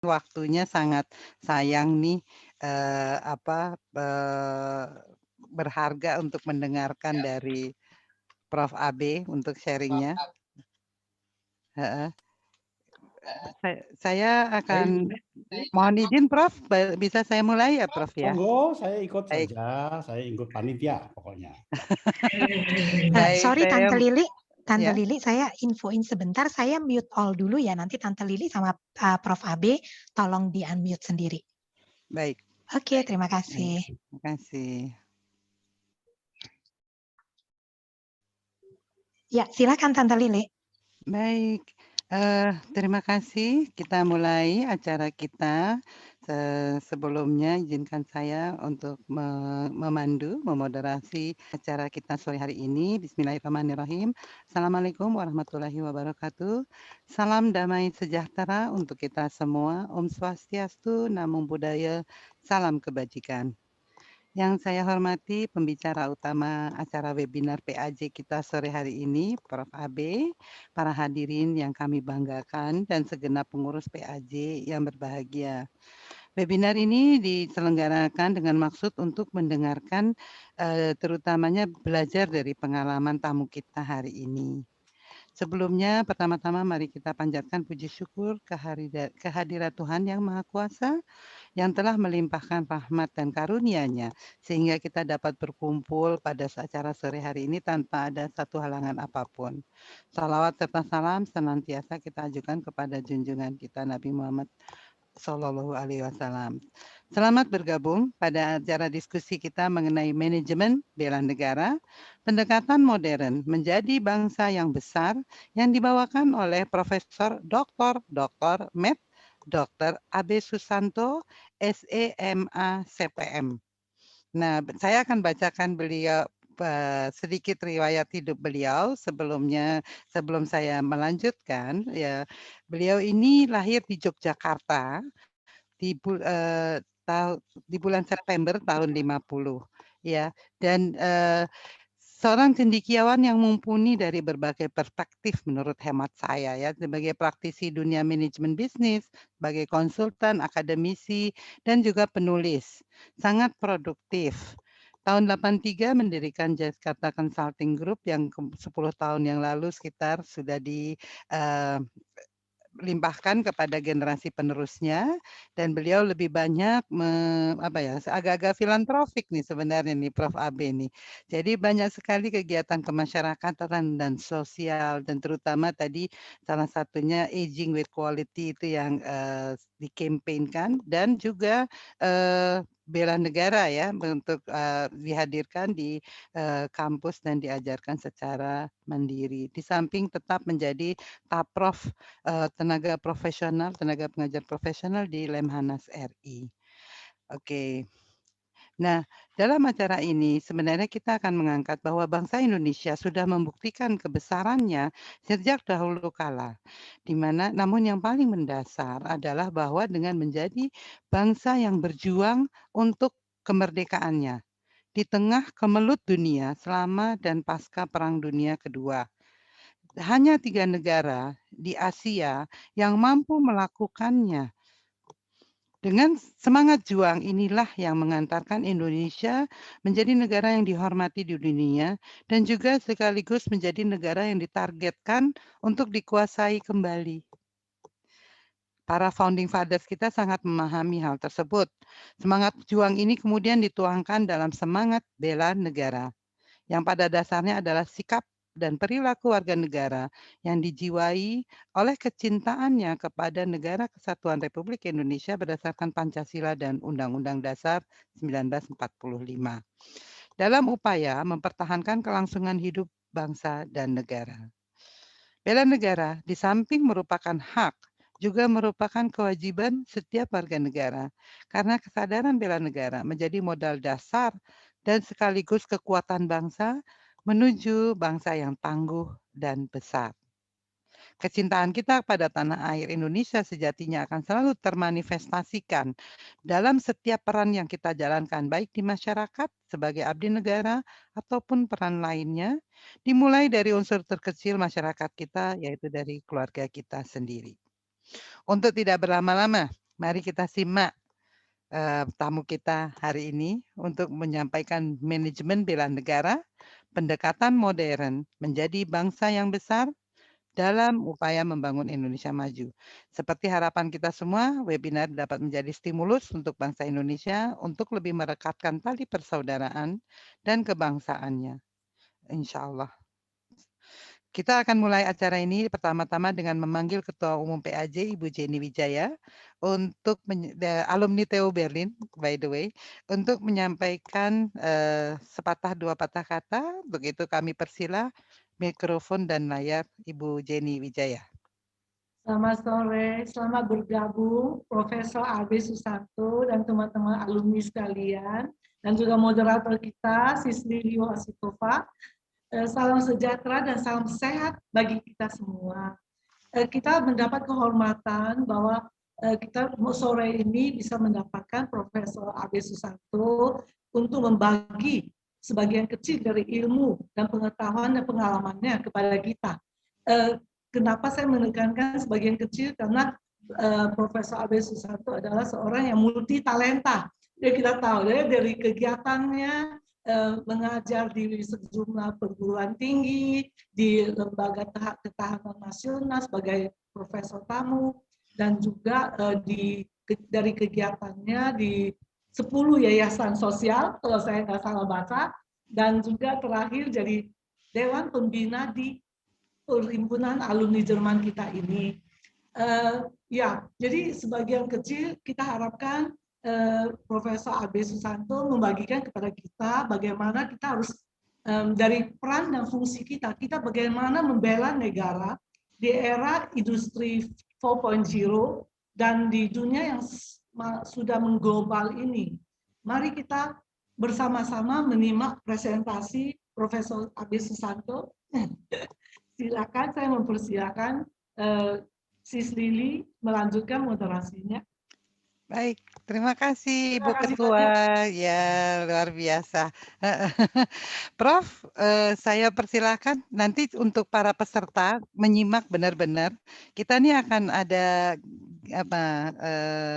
waktunya sangat sayang nih, berharga untuk mendengarkan dari Prof. Abe untuk sharing-nya. Heeh. Saya akan Baik, mohon izin Prof, bisa saya mulai ya Prof ya? monggo saya ikut Baik saja, saya ikut panitia pokoknya. baik Sorry saya Tante ya, Lili, saya infoin sebentar, saya mute all dulu ya. Nanti Tante Lili sama Prof. Abe tolong di unmute sendiri. baik Oke, terima baik, kasih. terima kasih. Ya, silakan Tante Lili. Baik, terima kasih. Kita mulai acara kita. Sebelumnya izinkan saya untuk memandu, memoderasi acara kita sore hari ini. Bismillahirrahmanirrahim. Assalamualaikum warahmatullahi wabarakatuh. Salam damai sejahtera untuk kita semua. Om Swastiastu, Namo Buddhaya, salam kebajikan. Yang saya hormati pembicara utama acara webinar PAJ kita sore hari ini, Prof. Abe, para hadirin yang kami banggakan, dan segenap pengurus PAJ yang berbahagia. Webinar ini diselenggarakan dengan maksud untuk mendengarkan, terutamanya belajar dari pengalaman tamu kita hari ini. Sebelumnya, pertama-tama mari kita panjatkan puji syukur kehadirat Tuhan Yang Maha Kuasa, yang telah melimpahkan rahmat dan karunia-Nya sehingga kita dapat berkumpul pada acara sore hari ini tanpa ada satu halangan apapun. Salawat serta salam senantiasa kita ajukan kepada junjungan kita Nabi Muhammad Sallallahu Alaihi Wasallam. Selamat bergabung pada acara diskusi kita mengenai manajemen bela negara, pendekatan modern menjadi bangsa yang besar yang dibawakan oleh Profesor Dr. Med Dr. Abe Susanto, SEMA CPM. Nah, saya akan bacakan sedikit riwayat hidup beliau sebelum saya melanjutkan ya. Beliau ini lahir di Yogyakarta di bul eee, di bulan September tahun 50 ya, dan, seorang cendekiawan yang mumpuni dari berbagai perspektif menurut hemat saya ya, sebagai praktisi dunia manajemen bisnis, sebagai konsultan, akademisi, dan juga penulis. Sangat produktif. Tahun 83 mendirikan Jakarta Consulting Group yang 10 tahun yang lalu sekitar sudah eee limpahkan kepada generasi penerusnya dan beliau lebih banyak agak-agak filantropik nih sebenarnya nih Prof. Abe nih. Jadi banyak sekali kegiatan kemasyarakatan dan sosial dan terutama tadi salah satunya aging with quality itu yang, dikampanyekan dan juga, bela negara ya untuk, dihadirkan di, kampus dan diajarkan secara mandiri. Di samping tetap menjadi Taprof tenaga pengajar profesional di Lemhanas RI. Oke. Nah, dalam acara ini sebenarnya kita akan mengangkat bahwa bangsa Indonesia sudah membuktikan kebesarannya sejak dahulu kala. Namun yang paling mendasar adalah bahwa dengan menjadi bangsa yang berjuang untuk kemerdekaannya di tengah kemelut dunia selama dan pasca Perang Dunia Kedua. Hanya 3 negara di Asia yang mampu melakukannya. Dengan semangat juang inilah yang mengantarkan Indonesia menjadi negara yang dihormati di dunia dan juga sekaligus menjadi negara yang ditargetkan untuk dikuasai kembali. Para founding fathers kita sangat memahami hal tersebut. Semangat juang ini kemudian dituangkan dalam semangat bela negara, yang pada dasarnya adalah sikap dan perilaku warga negara yang dijiwai oleh kecintaannya kepada Negara Kesatuan Republik Indonesia berdasarkan Pancasila dan Undang-Undang Dasar 1945 dalam upaya mempertahankan kelangsungan hidup bangsa dan negara. Bela negara di samping merupakan hak, juga merupakan kewajiban setiap warga negara, karena kesadaran bela negara menjadi modal dasar dan sekaligus kekuatan bangsa menuju bangsa yang tangguh dan besar. Kecintaan kita pada tanah air Indonesia sejatinya akan selalu termanifestasikan dalam setiap peran yang kita jalankan, baik di masyarakat sebagai abdi negara ataupun peran lainnya, dimulai dari unsur terkecil masyarakat kita, yaitu dari keluarga kita sendiri. Untuk tidak berlama-lama, Mari kita simak tamu kita hari ini untuk menyampaikan manajemen bela negara, pendekatan modern menjadi bangsa yang besar dalam upaya membangun Indonesia maju. Seperti harapan kita semua, webinar dapat menjadi stimulus untuk bangsa Indonesia untuk lebih merekatkan tali persaudaraan dan kebangsaannya. Insya Allah. Kita akan mulai acara ini pertama-tama dengan memanggil Ketua Umum PAJ Ibu Jenny Wijaya untuk alumni TU Berlin, by the way, untuk menyampaikan sepatah dua patah kata. Begitu kami persila mikrofon dan layar Ibu Jenny Wijaya. Selamat sore, selamat bergabung Profesor AB Susanto dan teman-teman alumni sekalian, dan juga moderator kita, Sisli Lio Asitova. Salam sejahtera dan salam sehat bagi kita semua. Kita mendapat kehormatan bahwa kita sore ini bisa mendapatkan Profesor AB Susanto untuk membagi sebagian kecil dari ilmu dan pengetahuan dan pengalamannya kepada kita. Kenapa saya menekankan sebagian kecil? Karena Profesor AB Susanto adalah seorang yang multi talenta. Jadi kita tahu dari kegiatannya mengajar di sejumlah perguruan tinggi, di lembaga ketahanan nasional sebagai profesor tamu, dan juga dari kegiatannya di 10 yayasan sosial, kalau saya nggak salah baca, dan juga terakhir jadi Dewan Pembina di Perhimpunan Alumni Jerman kita ini. Ya, jadi sebagian kecil kita harapkan Profesor AB Susanto membagikan kepada kita bagaimana kita harus dari peran dan fungsi kita bagaimana membela negara di era industri 4.0 dan di dunia yang sudah mengglobal ini. Mari kita bersama-sama menyimak presentasi Profesor AB Susanto. Silakan, saya mempersilakan Sis Lili melanjutkan moderasinya. Baik, terima kasih Ibu Terima kasih Ketua. banyak. Ya, luar biasa. Prof, saya persilakan nanti untuk para peserta menyimak benar-benar. Kita ini akan ada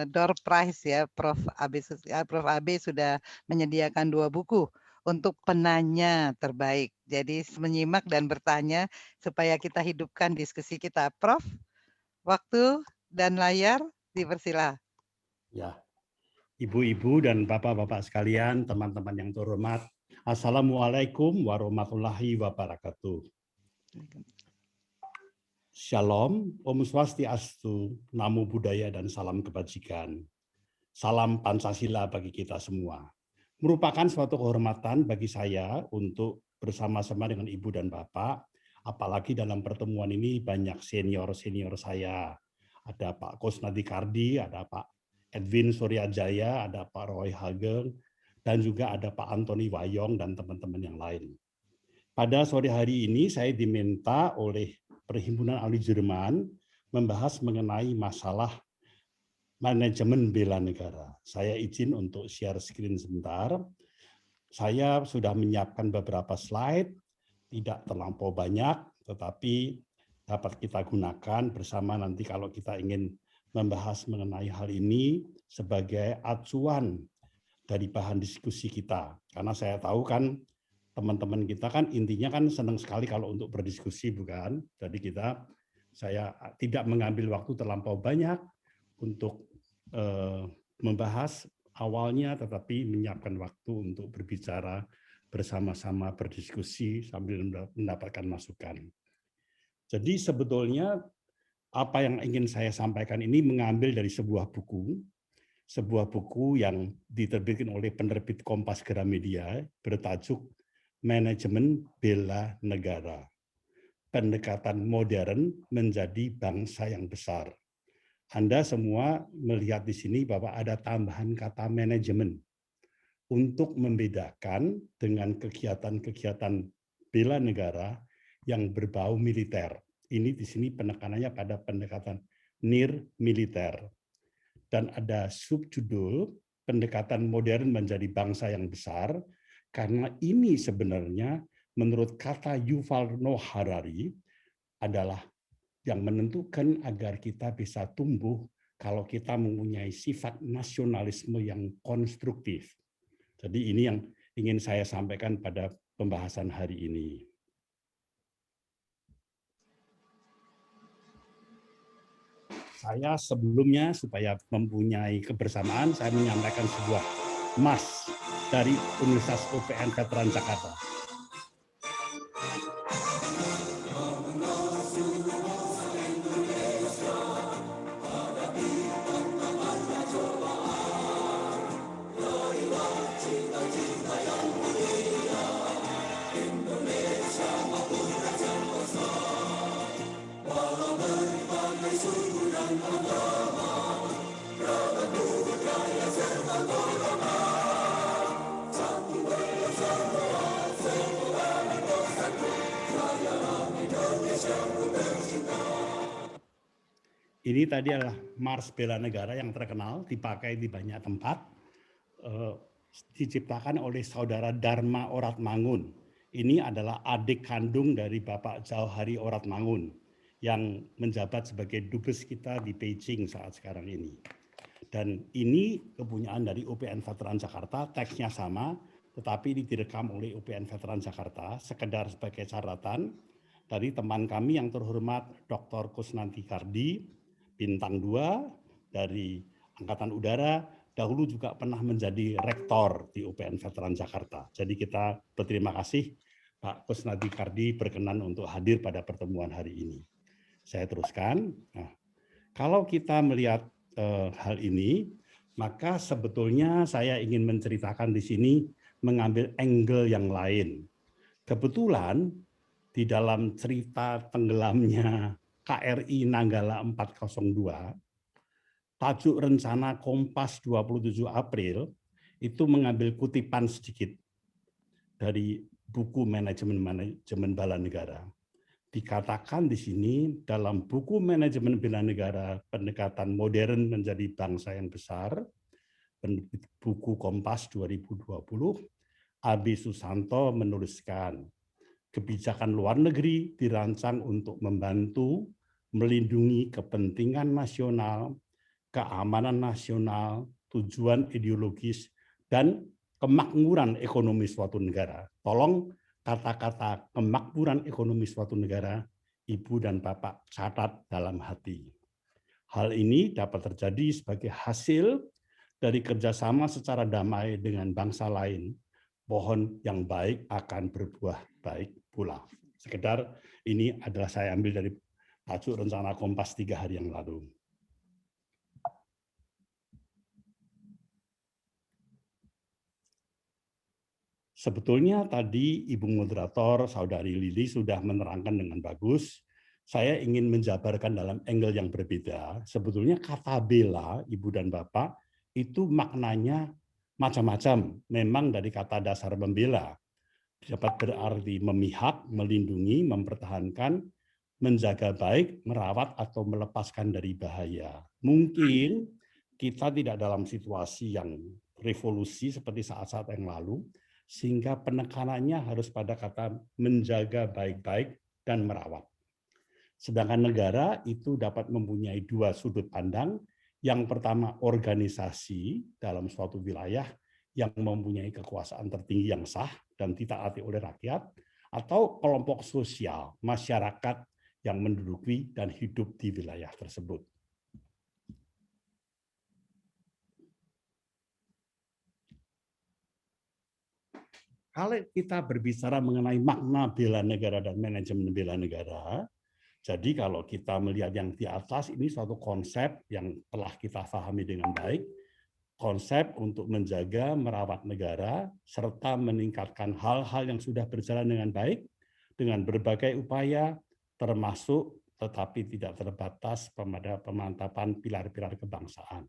door prize ya, Prof AB sudah menyediakan 2 buku untuk penanya terbaik. Jadi menyimak dan bertanya supaya kita hidupkan diskusi kita. Prof, waktu dan layar dipersilakan. Ya, ibu-ibu dan bapak-bapak sekalian, teman-teman yang terhormat, Assalamualaikum warahmatullahi wabarakatuh. Shalom, Om Swastiastu, Namo Buddhaya dan salam kebajikan. Salam Pancasila bagi kita semua. Merupakan suatu kehormatan bagi saya untuk bersama-sama dengan ibu dan bapak, apalagi dalam pertemuan ini banyak senior-senior saya. Ada Pak Kusnadi Kardi, ada Pak Edwin Suryajaya, ada Pak Roy Hagel, dan juga ada Pak Antoni Wayong dan teman-teman yang lain. Pada sore hari ini saya diminta oleh Perhimpunan Alumni Jerman membahas mengenai masalah manajemen bela negara. Saya izin untuk share screen sebentar. Saya sudah menyiapkan beberapa slide, tidak terlampau banyak, tetapi dapat kita gunakan bersama nanti kalau kita ingin membahas mengenai hal ini sebagai acuan dari bahan diskusi kita. Karena saya tahu kan teman-teman kita kan intinya kan senang sekali kalau untuk berdiskusi, bukan? Jadi saya tidak mengambil waktu terlampau banyak untuk membahas awalnya, tetapi menyiapkan waktu untuk berbicara bersama-sama, berdiskusi sambil mendapatkan masukan. Jadi sebetulnya apa yang ingin saya sampaikan ini mengambil dari sebuah buku yang diterbitkan oleh penerbit Kompas Gramedia bertajuk Manajemen Bela Negara. Pendekatan modern menjadi bangsa yang besar. Anda semua melihat di sini bahwa ada tambahan kata manajemen untuk membedakan dengan kegiatan-kegiatan bela negara yang berbau militer. Ini di sini penekanannya pada pendekatan nir militer. Dan ada subjudul pendekatan modern menjadi bangsa yang besar, karena ini sebenarnya menurut kata Yuval Noah Harari adalah yang menentukan agar kita bisa tumbuh kalau kita mempunyai sifat nasionalisme yang konstruktif. Jadi ini yang ingin saya sampaikan pada pembahasan hari ini. Saya sebelumnya supaya mempunyai kebersamaan, saya menyampaikan sebuah emas dari Universitas UPN Veteran Jakarta. Ini tadi adalah Mars Bela Negara yang terkenal, dipakai di banyak tempat, diciptakan oleh saudara Dharma Oratmangun. Ini adalah adik kandung dari Bapak Jauhari Oratmangun yang menjabat sebagai dubes kita di Beijing saat sekarang ini. Dan ini kepunyaan dari UPN Veteran Jakarta, teksnya sama, tetapi ini direkam oleh UPN Veteran Jakarta, sekedar sebagai catatan dari teman kami yang terhormat Dr. Kusnanti Kardi, Bintang 2 dari Angkatan Udara, dahulu juga pernah menjadi rektor di UPN Veteran Jakarta. Jadi kita berterima kasih Pak Kusnanti Kardi berkenan untuk hadir pada pertemuan hari ini. Saya teruskan. Nah, kalau kita melihat hal ini, maka sebetulnya saya ingin menceritakan di sini mengambil angle yang lain. Kebetulan di dalam cerita tenggelamnya KRI Nanggala 402, tajuk rencana Kompas 27 April itu mengambil kutipan sedikit dari buku manajemen bela negara. Dikatakan di sini dalam buku manajemen bela negara pendekatan modern menjadi bangsa yang besar, buku Kompas 2020, Abi Susanto menuliskan, kebijakan luar negeri dirancang untuk membantu melindungi kepentingan nasional, keamanan nasional, tujuan ideologis, dan kemakmuran ekonomi suatu negara. Tolong kata-kata kemakmuran ekonomi suatu negara, Ibu dan Bapak catat dalam hati. Hal ini dapat terjadi sebagai hasil dari kerjasama secara damai dengan bangsa lain. Pohon yang baik akan berbuah baik pula. Sekedar ini adalah saya ambil dari tajuk rencana Kompas 3 hari yang lalu. Sebetulnya tadi Ibu Moderator, Saudari Lili sudah menerangkan dengan bagus. Saya ingin menjabarkan dalam angle yang berbeda. Sebetulnya kata bela, Ibu dan Bapak, itu maknanya macam-macam. Memang dari kata dasar membela. Dapat berarti memihak, melindungi, mempertahankan, menjaga baik, merawat, atau melepaskan dari bahaya. Mungkin kita tidak dalam situasi yang revolusi seperti saat-saat yang lalu, sehingga penekanannya harus pada kata menjaga baik-baik dan merawat. Sedangkan negara itu dapat mempunyai dua sudut pandang. Yang pertama organisasi dalam suatu wilayah yang mempunyai kekuasaan tertinggi yang sah dan ditaati oleh rakyat, atau kelompok sosial, masyarakat yang menduduki dan hidup di wilayah tersebut. Kalau kita berbicara mengenai makna bela negara dan manajemen bela negara, jadi kalau kita melihat yang di atas, ini suatu konsep yang telah kita pahami dengan baik, konsep untuk menjaga, merawat negara, serta meningkatkan hal-hal yang sudah berjalan dengan baik, dengan berbagai upaya, termasuk tetapi tidak terbatas pada pemantapan pilar-pilar kebangsaan,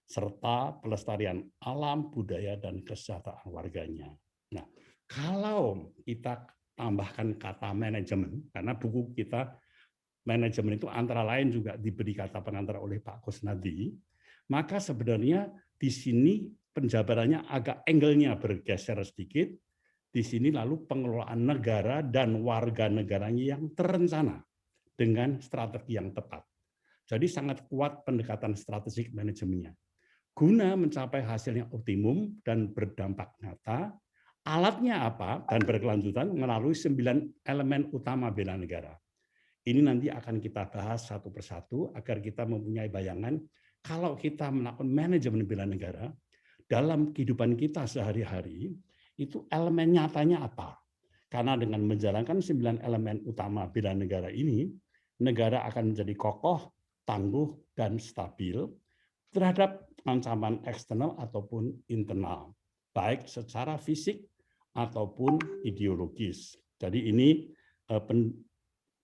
serta pelestarian alam, budaya, dan kesejahteraan warganya. Nah, kalau kita tambahkan kata manajemen, karena buku kita manajemen itu antara lain juga diberi kata pengantar oleh Pak Kusnadi, maka sebenarnya di sini penjabarannya agak angle-nya bergeser sedikit. Di sini lalu pengelolaan negara dan warga negaranya yang terencana dengan strategi yang tepat. Jadi sangat kuat pendekatan strategik manajemennya. Guna mencapai hasil yang optimum dan berdampak nyata, alatnya apa dan berkelanjutan melalui 9 elemen utama bela negara. Ini nanti akan kita bahas satu persatu agar kita mempunyai bayangan kalau kita melakukan manajemen bela negara dalam kehidupan kita sehari-hari, itu elemen nyatanya apa? Karena dengan menjalankan 9 elemen utama bela negara ini, negara akan menjadi kokoh, tangguh, dan stabil terhadap ancaman eksternal ataupun internal, baik secara fisik ataupun ideologis. Jadi ini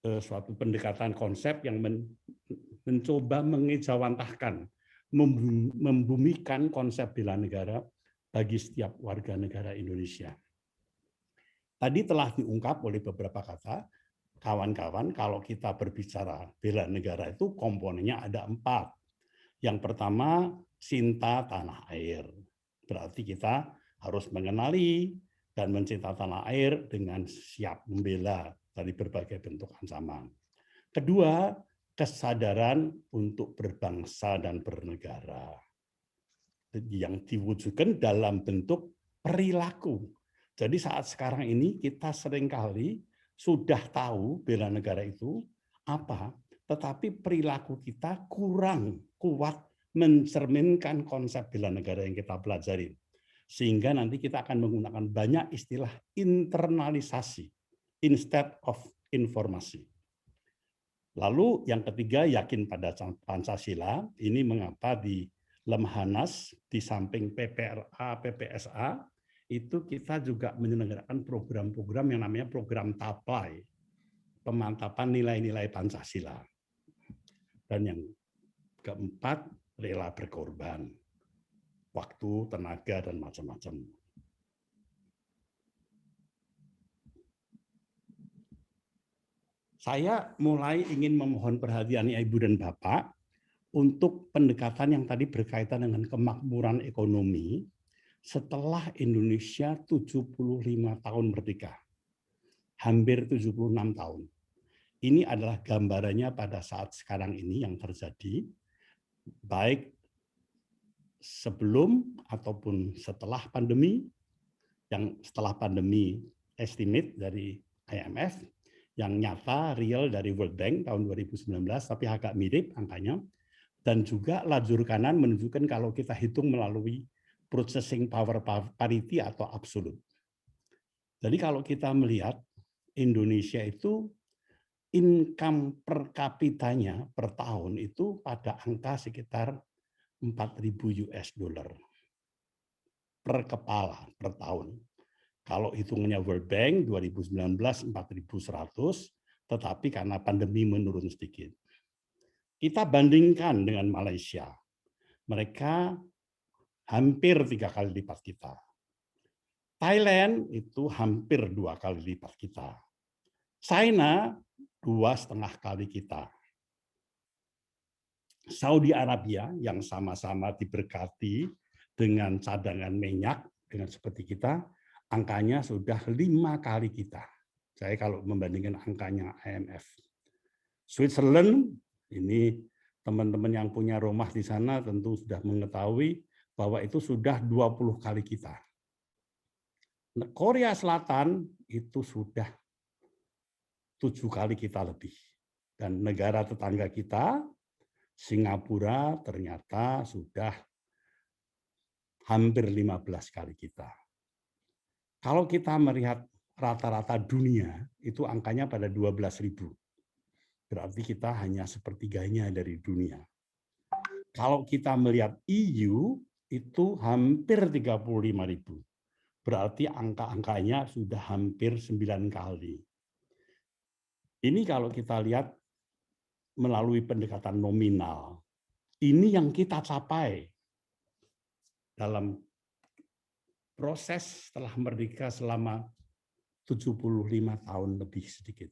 suatu pendekatan konsep yang mencoba mengejawantahkan, membumikan konsep bela negara bagi setiap warga negara Indonesia. Tadi telah diungkap oleh beberapa kata, kawan-kawan, kalau kita berbicara bela negara itu komponennya ada 4. Yang pertama, cinta tanah air. Berarti kita harus mengenali dan mencinta tanah air dengan siap membela dari berbagai bentuk ancaman. Kedua, kesadaran untuk berbangsa dan bernegara yang diwujudkan dalam bentuk perilaku. Jadi saat sekarang ini kita seringkali sudah tahu bela negara itu apa, tetapi perilaku kita kurang kuat mencerminkan konsep bela negara yang kita pelajari. Sehingga nanti kita akan menggunakan banyak istilah internalisasi instead of informasi. Lalu yang ketiga, yakin pada Pancasila. Ini mengapa di Lemhanas, di samping PPRA, PPSA, itu kita juga menyelenggarakan program-program yang namanya program TAPLAI, pemantapan nilai-nilai Pancasila. Dan yang keempat, rela berkorban, waktu, tenaga, dan macam-macam. Saya mulai ingin memohon perhatian Ibu dan Bapak untuk pendekatan yang tadi berkaitan dengan kemakmuran ekonomi setelah Indonesia 75 tahun merdeka. Hampir 76 tahun. Ini adalah gambarannya pada saat sekarang ini yang terjadi, baik sebelum ataupun setelah pandemi. Yang setelah pandemi estimate dari IMF, yang nyata real dari World Bank tahun 2019, tapi agak mirip angkanya. Dan juga lajur kanan menunjukkan kalau kita hitung melalui purchasing power parity atau absolut. Jadi kalau kita melihat Indonesia itu income per kapitanya per tahun itu pada angka sekitar 4.000 US dollar per kepala per tahun. Kalau hitungannya World Bank 2019 4.100, tetapi karena pandemi menurun sedikit. Kita bandingkan dengan Malaysia. Mereka hampir 3 kali lipat kita. Thailand itu hampir 2 kali lipat kita. China 2,5 kali kita. Saudi Arabia yang sama-sama diberkati dengan cadangan minyak dengan seperti kita, angkanya sudah 5 kali kita. Saya kalau membandingkan angkanya IMF. Switzerland, ini teman-teman yang punya rumah di sana tentu sudah mengetahui bahwa itu sudah 20 kali kita. Korea Selatan itu sudah 7 kali kita lebih. Dan negara tetangga kita, Singapura ternyata sudah hampir 15 kali kita. Kalau kita melihat rata-rata dunia, itu angkanya pada 12.000. Berarti kita hanya sepertiganya dari dunia. Kalau kita melihat EU, itu hampir 35.000. Berarti angka-angkanya sudah hampir 9 kali. Ini kalau kita lihat melalui pendekatan nominal. Ini yang kita capai dalam proses setelah merdeka selama 75 tahun lebih sedikit.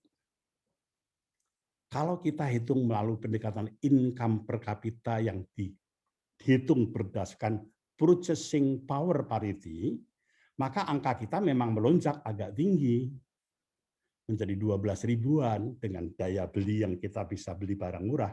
Kalau kita hitung melalui pendekatan income per kapita yang dihitung berdasarkan purchasing power parity, maka angka kita memang melonjak agak tinggi, menjadi 12 ribuan dengan daya beli yang kita bisa beli barang murah.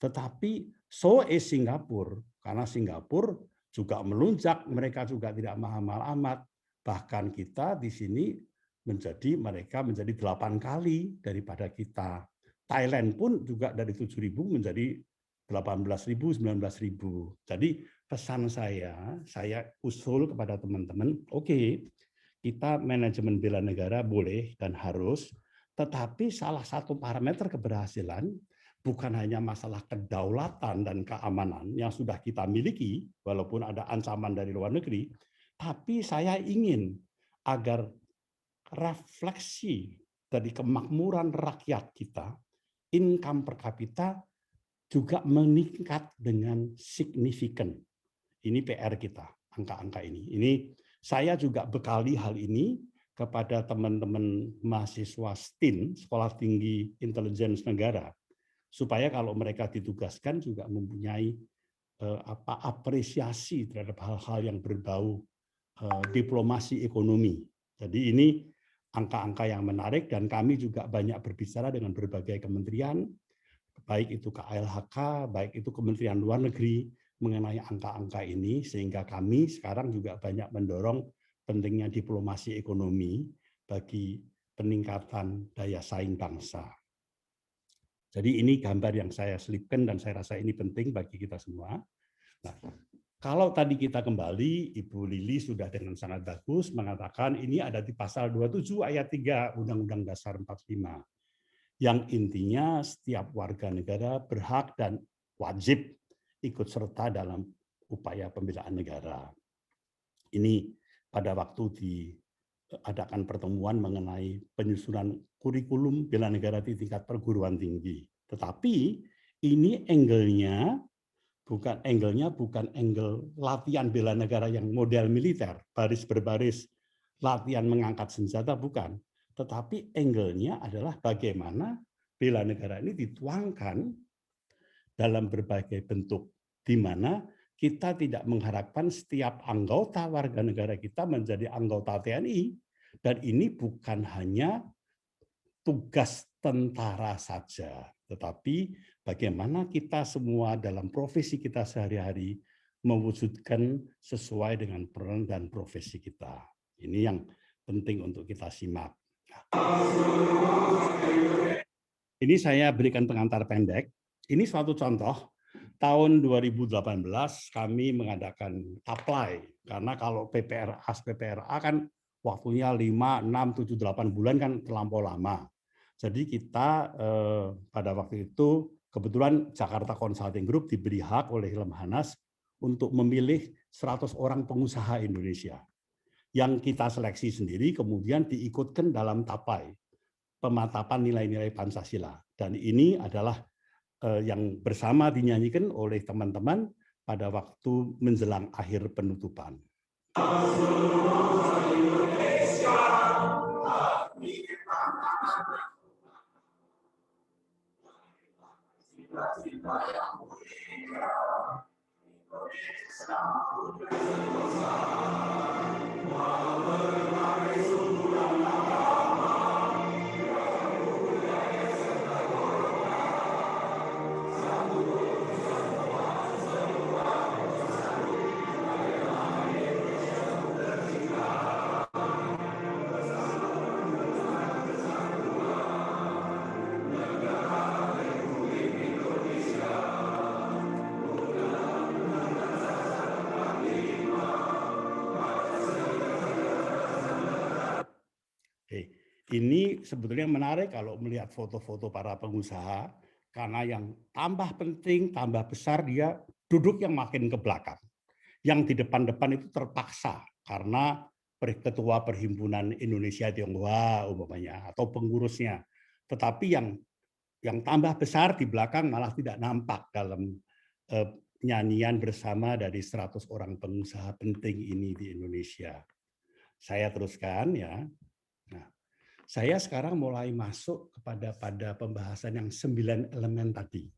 Tetapi so is Singapura, karena Singapura juga melunjak, mereka juga tidak mahal-mahal amat. Bahkan kita di sini mereka menjadi 8 kali daripada kita. Thailand pun juga dari 7.000 menjadi 18.000, 19.000. Jadi pesan saya usul kepada teman-teman, oke, kita manajemen bela negara boleh dan harus, tetapi salah satu parameter keberhasilan bukan hanya masalah kedaulatan dan keamanan yang sudah kita miliki, walaupun ada ancaman dari luar negeri, tapi saya ingin agar refleksi dari kemakmuran rakyat kita, income per kapita juga meningkat dengan signifikan. Ini PR kita, angka-angka ini. Ini saya juga bekali hal ini kepada teman-teman mahasiswa STIN, Sekolah Tinggi Intelijen Negara, supaya kalau mereka ditugaskan juga mempunyai apresiasi terhadap hal-hal yang berbau diplomasi ekonomi. Jadi ini angka-angka yang menarik dan kami juga banyak berbicara dengan berbagai kementerian, baik itu KLHK, baik itu Kementerian Luar Negeri, mengenai angka-angka ini, sehingga kami sekarang juga banyak mendorong pentingnya diplomasi ekonomi bagi peningkatan daya saing bangsa. Jadi ini gambar yang saya selipkan dan saya rasa ini penting bagi kita semua. Nah, kalau tadi kita kembali, Ibu Lili sudah dengan sangat bagus mengatakan ini ada di pasal 27 ayat 3 Undang-Undang Dasar 45. Yang intinya setiap warga negara berhak dan wajib ikut serta dalam upaya pembelaan negara. Ini pada waktu diadakan pertemuan mengenai penyusunan kurikulum bela negara di tingkat perguruan tinggi. Tetapi ini angle-nya bukan angle latihan bela negara yang model militer, baris berbaris, latihan mengangkat senjata, bukan. Tetapi angle-nya adalah bagaimana bela negara ini dituangkan dalam berbagai bentuk, di mana kita tidak mengharapkan setiap anggota warga negara kita menjadi anggota TNI, dan ini bukan hanya tugas tentara saja, tetapi bagaimana kita semua dalam profesi kita sehari-hari mewujudkan sesuai dengan peran dan profesi kita. Ini yang penting untuk kita simak. Ini saya berikan pengantar pendek. Ini suatu contoh. Tahun 2018 kami mengadakan apply, karena kalau PPRA kan waktunya 5, 6, 7, 8 bulan kan terlampau lama. Jadi kita pada waktu itu kebetulan Jakarta Consulting Group diberi hak oleh Lemhanas untuk memilih 100 orang pengusaha Indonesia. Yang kita seleksi sendiri kemudian diikutkan dalam TAPAI, pemantapan nilai-nilai Pancasila. Dan ini adalah yang bersama dinyanyikan oleh teman-teman pada waktu menjelang akhir penutupan. Ini sebetulnya menarik kalau melihat foto-foto para pengusaha, karena yang tambah penting, tambah besar dia duduk yang makin ke belakang. Yang di depan-depan itu terpaksa karena ketua Perhimpunan Indonesia Tionghoa umpamanya atau pengurusnya. Tetapi yang tambah besar di belakang malah tidak nampak dalam nyanyian bersama dari 100 orang pengusaha penting ini di Indonesia. Saya teruskan ya. Nah, saya sekarang mulai masuk pada pembahasan yang 9 elemen tadi.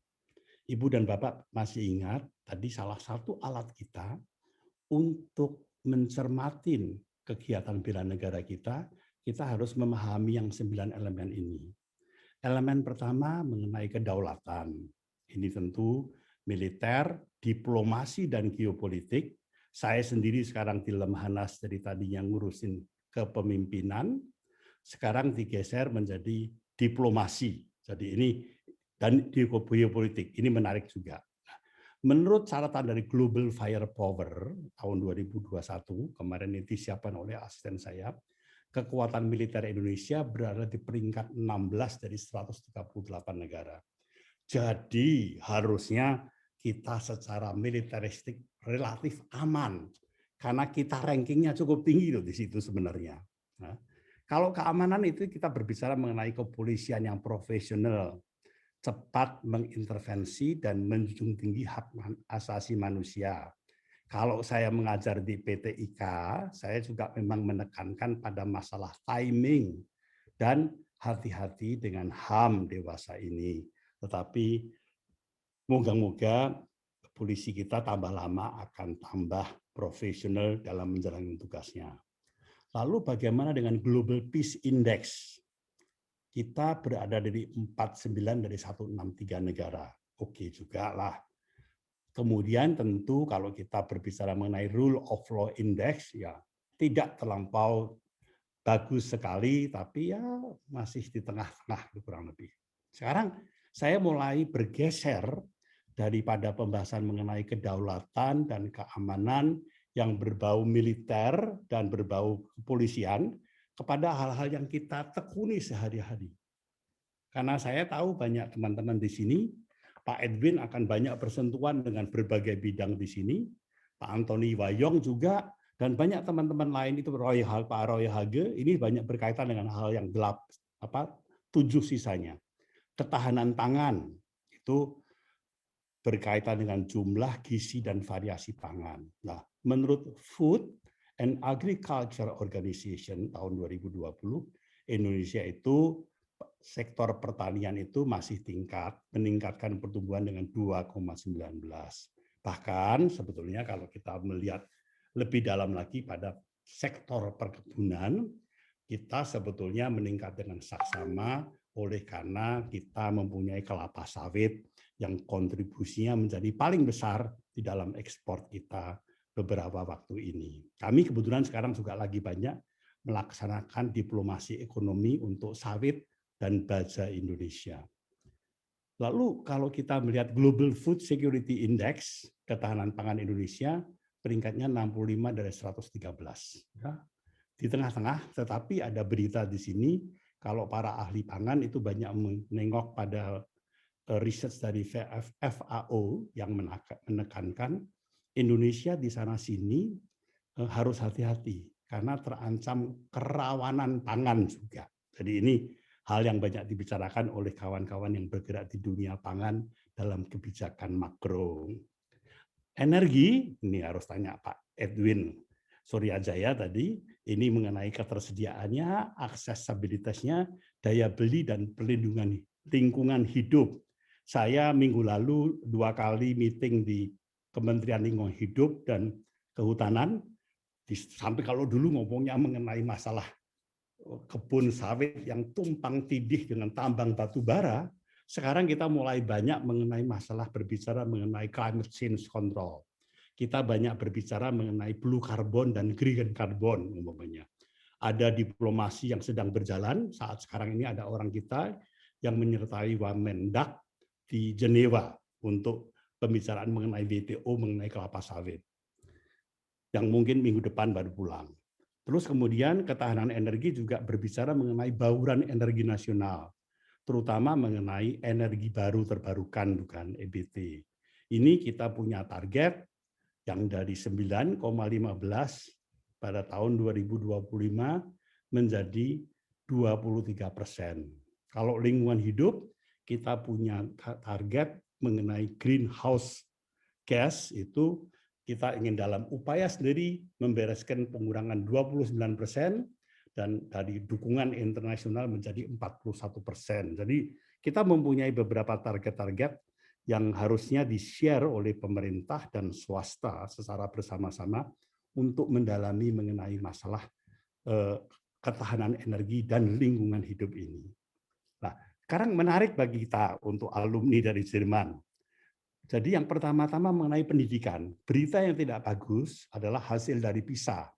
Ibu dan Bapak masih ingat tadi salah satu alat kita untuk mencermatin kegiatan bela negara kita harus memahami yang 9 elemen ini. Elemen pertama mengenai kedaulatan. Ini tentu militer, diplomasi, dan geopolitik. Saya sendiri sekarang di Lemhanas dari tadinya ngurusin kepemimpinan, sekarang digeser menjadi diplomasi. Jadi ini dan geopolitik. Ini menarik juga. Menurut catatan dari Global Firepower tahun 2021, kemarin ini disiapkan oleh asisten saya, kekuatan militer Indonesia berada di peringkat 16 dari 138 negara. Jadi harusnya kita secara militeristik relatif aman, karena kita rankingnya cukup tinggi loh di situ sebenarnya. Nah, kalau keamanan itu kita berbicara mengenai kepolisian yang profesional, cepat mengintervensi dan menjunjung tinggi hak asasi manusia. Kalau saya mengajar di PT IKA, saya juga memang menekankan pada masalah timing dan hati-hati dengan HAM dewasa ini. Tetapi moga-moga polisi kita tambah lama akan tambah profesional dalam menjalankan tugasnya. Lalu bagaimana dengan Global Peace Index? Kita berada dari 49 dari 163 negara. Oke juga lah. Kemudian tentu kalau kita berbicara mengenai Rule of Law Index, ya tidak terlampau bagus sekali, tapi ya masih di tengah-tengah kurang lebih. Sekarang saya mulai bergeser daripada pembahasan mengenai kedaulatan dan keamanan yang berbau militer dan berbau kepolisian, kepada hal-hal yang kita tekuni sehari-hari. Karena saya tahu banyak teman-teman di sini, Pak Edwin akan banyak bersentuhan dengan berbagai bidang di sini, Pak Antoni Wayong juga, dan banyak teman-teman lain itu Pak Roy Hage, ini banyak berkaitan dengan hal yang 7 sisanya. Ketahanan pangan, itu berkaitan dengan jumlah, gizi, dan variasi pangan. Nah, menurut Food and Agriculture Organization tahun 2020, Indonesia itu sektor pertanian itu masih meningkatkan pertumbuhan dengan 2,19. Bahkan sebetulnya kalau kita melihat lebih dalam lagi pada sektor perkebunan, kita sebetulnya meningkat dengan saksama oleh karena kita mempunyai kelapa sawit yang kontribusinya menjadi paling besar di dalam ekspor kita beberapa waktu ini. Kami kebetulan sekarang juga lagi banyak melaksanakan diplomasi ekonomi untuk sawit dan baja Indonesia. Lalu kalau kita melihat Global Food Security Index, ketahanan pangan Indonesia, peringkatnya 65 dari 113. Ya. Di tengah-tengah, tetapi ada berita di sini, kalau para ahli pangan itu banyak menengok pada riset dari FAO yang menekankan Indonesia di sana-sini harus hati-hati karena terancam kerawanan pangan juga. Jadi ini hal yang banyak dibicarakan oleh kawan-kawan yang bergerak di dunia pangan dalam kebijakan makro. Energi, ini harus tanya Pak Edwin Suryajaya tadi, ini mengenai ketersediaannya, aksesibilitasnya, daya beli, dan perlindungan lingkungan hidup. Saya minggu lalu 2 kali meeting di Kementerian Lingkungan Hidup dan Kehutanan, sampai kalau dulu ngomongnya mengenai masalah kebun sawit yang tumpang tindih dengan tambang batu bara, sekarang kita mulai banyak mengenai masalah berbicara mengenai climate change control. Kita banyak berbicara mengenai blue carbon dan green carbon umpamanya. Ada diplomasi yang sedang berjalan, saat sekarang ini ada orang kita yang menyertai Wamendak di Jenewa untuk pembicaraan mengenai WTO mengenai kelapa sawit. Yang mungkin minggu depan baru pulang. Terus kemudian ketahanan energi juga berbicara mengenai bauran energi nasional, terutama mengenai energi baru terbarukan, bukan EBT. Ini kita punya target yang dari 9,15 pada tahun 2025 menjadi 23%. Kalau lingkungan hidup, kita punya target mengenai greenhouse gas itu kita ingin dalam upaya sendiri membereskan pengurangan 29% dan dari dukungan internasional menjadi 41%. Jadi kita mempunyai beberapa target-target yang harusnya di-share oleh pemerintah dan swasta secara bersama-sama untuk mendalami mengenai masalah ketahanan energi dan lingkungan hidup ini. Nah, sekarang menarik bagi kita untuk alumni dari Jerman. Jadi yang pertama-tama mengenai pendidikan, berita yang tidak bagus adalah hasil dari PISA.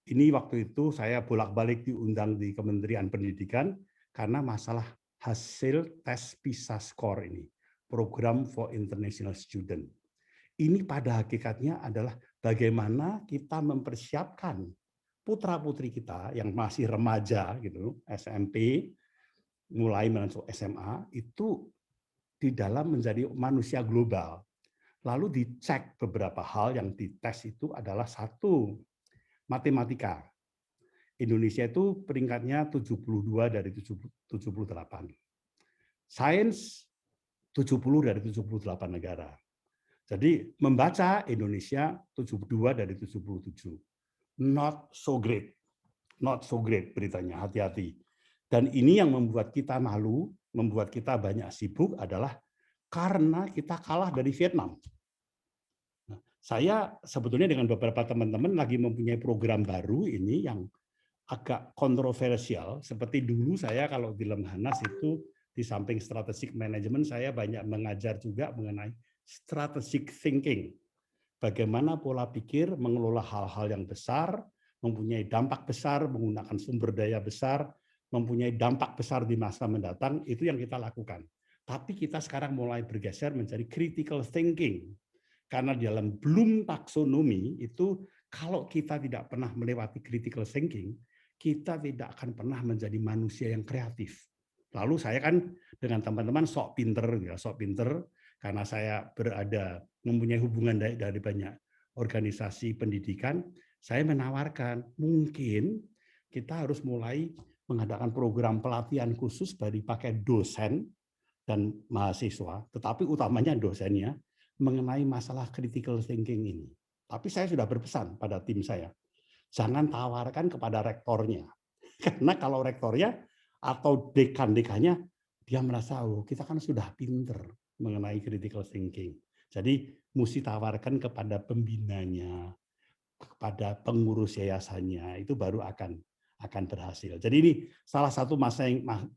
Ini waktu itu saya bolak-balik diundang di Kementerian Pendidikan karena masalah hasil tes PISA score ini, Program for International Student. Ini pada hakikatnya adalah bagaimana kita mempersiapkan putra-putri kita yang masih remaja gitu, SMP, mulai masuk SMA, itu di dalam menjadi manusia global. Lalu dicek beberapa hal yang dites itu adalah satu, matematika. Indonesia itu peringkatnya 72 dari 78. Sains 70 dari 78 negara. Jadi membaca Indonesia 72 dari 77. Not so great. Not so great beritanya, hati-hati. Dan ini yang membuat kita malu, membuat kita banyak sibuk adalah karena kita kalah dari Vietnam. Nah, saya sebetulnya dengan beberapa teman-teman lagi mempunyai program baru ini yang agak kontroversial. Seperti dulu saya kalau di Lemhanas itu di samping strategic management saya banyak mengajar juga mengenai strategic thinking. Bagaimana pola pikir mengelola hal-hal yang besar, mempunyai dampak besar, menggunakan sumber daya besar, mempunyai dampak besar di masa mendatang, itu yang kita lakukan. Tapi kita sekarang mulai bergeser menjadi critical thinking. Karena di dalam Bloom taksonomi itu kalau kita tidak pernah melewati critical thinking, kita tidak akan pernah menjadi manusia yang kreatif. Lalu saya kan dengan teman-teman sok pinter, karena saya mempunyai hubungan dari banyak organisasi pendidikan, saya menawarkan mungkin kita harus mulai mengadakan program pelatihan khusus bagi pakai dosen dan mahasiswa, tetapi utamanya dosennya, mengenai masalah critical thinking ini. Tapi saya sudah berpesan pada tim saya, jangan tawarkan kepada rektornya. Karena kalau rektornya atau dekan-dekannya, dia merasa, oh kita kan sudah pinter mengenai critical thinking. Jadi mesti tawarkan kepada pembinanya, kepada pengurus yayasannya, itu baru akan berhasil. Jadi ini salah satu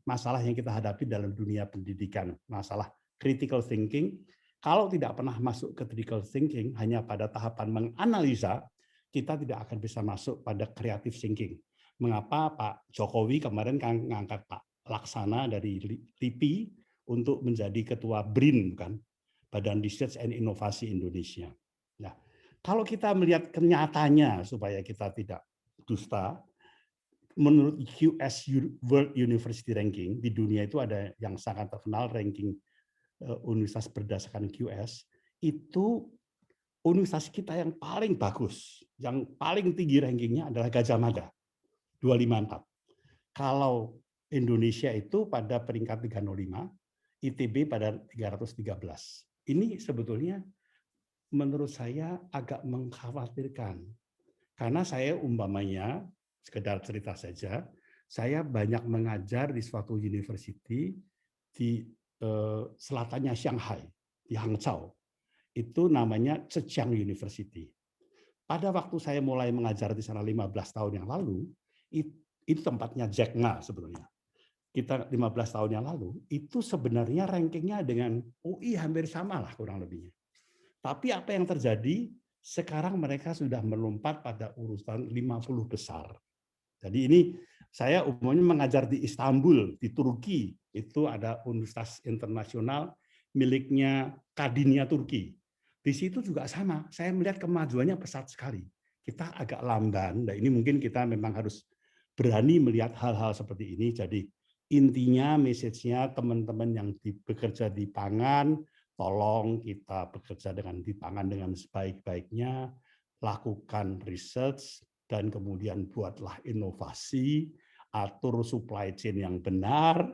masalah yang kita hadapi dalam dunia pendidikan, masalah critical thinking. Kalau tidak pernah masuk ke critical thinking, hanya pada tahapan menganalisa, kita tidak akan bisa masuk pada creative thinking. Mengapa Pak Jokowi kemarin kan ngangkat Pak Laksana dari LIPI untuk menjadi ketua BRIN, kan, Badan Research and Inovasi Indonesia. Nah, kalau kita melihat kenyataannya supaya kita tidak dusta, menurut QS World University Ranking di dunia itu ada yang sangat terkenal ranking universitas berdasarkan QS, itu universitas kita yang paling bagus, yang paling tinggi rankingnya adalah Gajah Mada, 254. Kalau Indonesia itu pada peringkat 305, ITB pada 313. Ini sebetulnya menurut saya agak mengkhawatirkan. Karena saya umpamanya, sekedar cerita saja, saya banyak mengajar di suatu university di selatannya Shanghai, di Hangzhou. Itu namanya Zhejiang University. Pada waktu saya mulai mengajar di sana 15 tahun yang lalu, itu tempatnya Jack Ma sebetulnya. Kita 15 tahun yang lalu, itu sebenarnya rankingnya dengan UI hampir sama lah kurang lebihnya. Tapi apa yang terjadi, sekarang mereka sudah melompat pada urutan 50 besar. Jadi ini saya umumnya mengajar di Istanbul, di Turki, itu ada universitas internasional miliknya Kadinia Turki. Di situ juga sama, saya melihat kemajuannya pesat sekali. Kita agak lamban, dan ini mungkin kita memang harus berani melihat hal-hal seperti ini. Jadi intinya, message-nya teman-teman yang bekerja di pangan, tolong kita bekerja di pangan dengan sebaik-baiknya, lakukan research, dan kemudian buatlah inovasi, atur supply chain yang benar,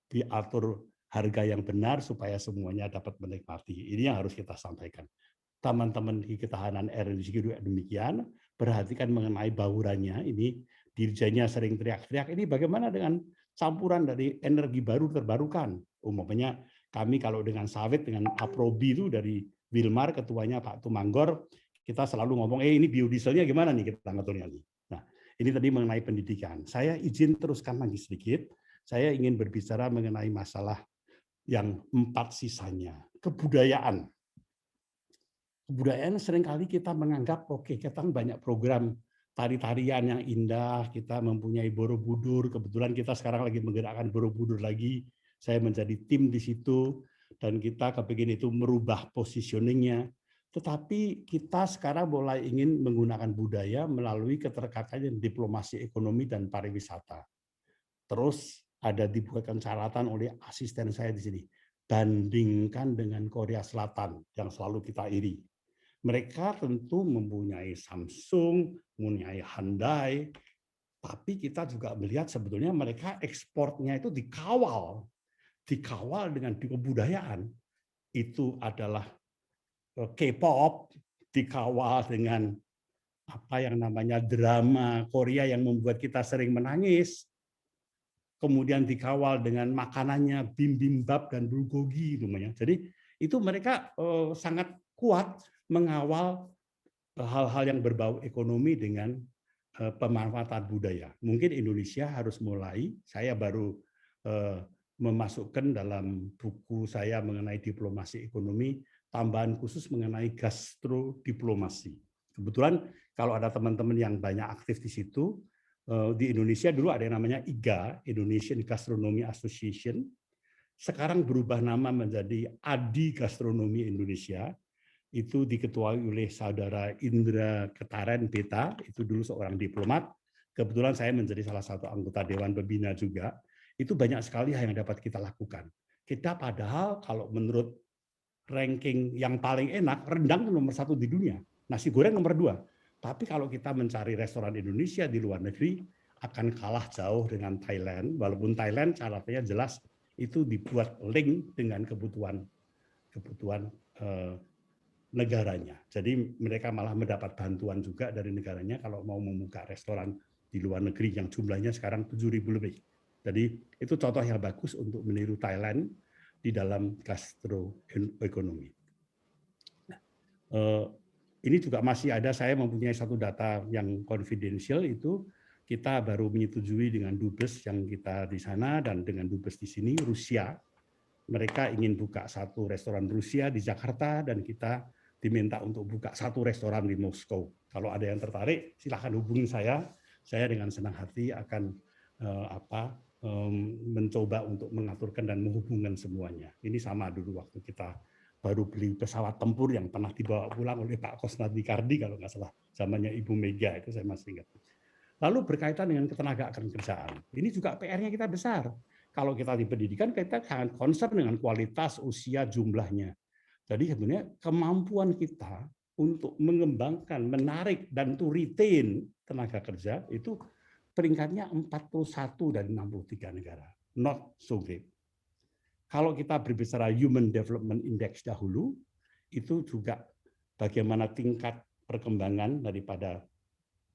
diatur harga yang benar supaya semuanya dapat menikmati. Ini yang harus kita sampaikan. Teman-teman di ketahanan energi juga demikian, perhatikan mengenai baurannya. Ini dirjennya sering teriak-teriak, ini bagaimana dengan campuran dari energi baru terbarukan. Umpamanya kami kalau dengan sawit, dengan Aprobi itu dari Wilmar, ketuanya Pak Tumanggor, kita selalu ngomong, ini biodieselnya gimana nih kita ngaturnya nih. Nah, ini tadi mengenai pendidikan. Saya izin teruskan lagi sedikit. Saya ingin berbicara mengenai masalah yang 4 sisanya. Kebudayaan. kebudayaan seringkali kita menganggap, oke, kita banyak program tari-tarian yang indah, kita mempunyai Borobudur, kebetulan kita sekarang lagi menggerakkan Borobudur lagi, saya menjadi tim di situ, dan kita kepingin itu merubah positioningnya. Tetapi kita sekarang mulai ingin menggunakan budaya melalui keterkaitan diplomasi ekonomi dan pariwisata. Terus ada dibuatkan catatan oleh asisten saya di sini, bandingkan dengan Korea Selatan yang selalu kita iri. Mereka tentu mempunyai Samsung, mempunyai Hyundai, tapi kita juga melihat sebetulnya mereka ekspornya itu dikawal dengan kebudayaan. Itu adalah K-pop, dikawal dengan apa yang namanya drama Korea yang membuat kita sering menangis, kemudian dikawal dengan makanannya bibimbap dan bulgogi namanya. Jadi itu mereka sangat kuat mengawal hal-hal yang berbau ekonomi dengan pemanfaatan budaya. Mungkin Indonesia harus mulai, saya baru memasukkan dalam buku saya mengenai diplomasi ekonomi, tambahan khusus mengenai gastrodiplomasi. Kebetulan kalau ada teman-teman yang banyak aktif di situ, di Indonesia dulu ada yang namanya IGA, Indonesian Gastronomy Association, sekarang berubah nama menjadi ADI Gastronomi Indonesia, itu diketuai oleh saudara Indra Ketaren Beta, itu dulu seorang diplomat, kebetulan saya menjadi salah satu anggota Dewan Pembina juga, itu banyak sekali hal yang dapat kita lakukan. Kita padahal kalau menurut ranking yang paling enak, rendang nomor 1 di dunia, nasi goreng nomor 2. Tapi kalau kita mencari restoran Indonesia di luar negeri, akan kalah jauh dengan Thailand, walaupun Thailand syaratnya jelas itu dibuat link dengan kebutuhan negaranya. Jadi mereka malah mendapat bantuan juga dari negaranya kalau mau membuka restoran di luar negeri yang jumlahnya sekarang 7.000 lebih. Jadi itu contoh yang bagus untuk meniru Thailand di dalam gastroekonomi. Nah, ini juga masih ada, saya mempunyai satu data yang confidential, itu kita baru menyetujui dengan Dubes yang kita di sana dan dengan Dubes di sini, Rusia. Mereka ingin buka satu restoran Rusia di Jakarta dan kita diminta untuk buka satu restoran di Moskow. Kalau ada yang tertarik, silakan hubungi saya. Saya dengan senang hati akan mencoba untuk mengaturkan dan menghubungkan semuanya. Ini sama dulu waktu kita baru beli pesawat tempur yang pernah dibawa pulang oleh Pak Kosnadikardi kalau nggak salah, zamannya Ibu Mega, itu saya masih ingat. Lalu berkaitan dengan ketenagaan kerjaan, ini juga PR-nya kita besar. Kalau kita di pendidikan, kita sangat concern dengan kualitas, usia, jumlahnya. Jadi sebenarnya kemampuan kita untuk mengembangkan, menarik, dan to retain tenaga kerja itu peringkatnya 41 dari 63 negara. Not so great. Kalau kita berbicara Human Development Index dahulu, itu juga bagaimana tingkat perkembangan daripada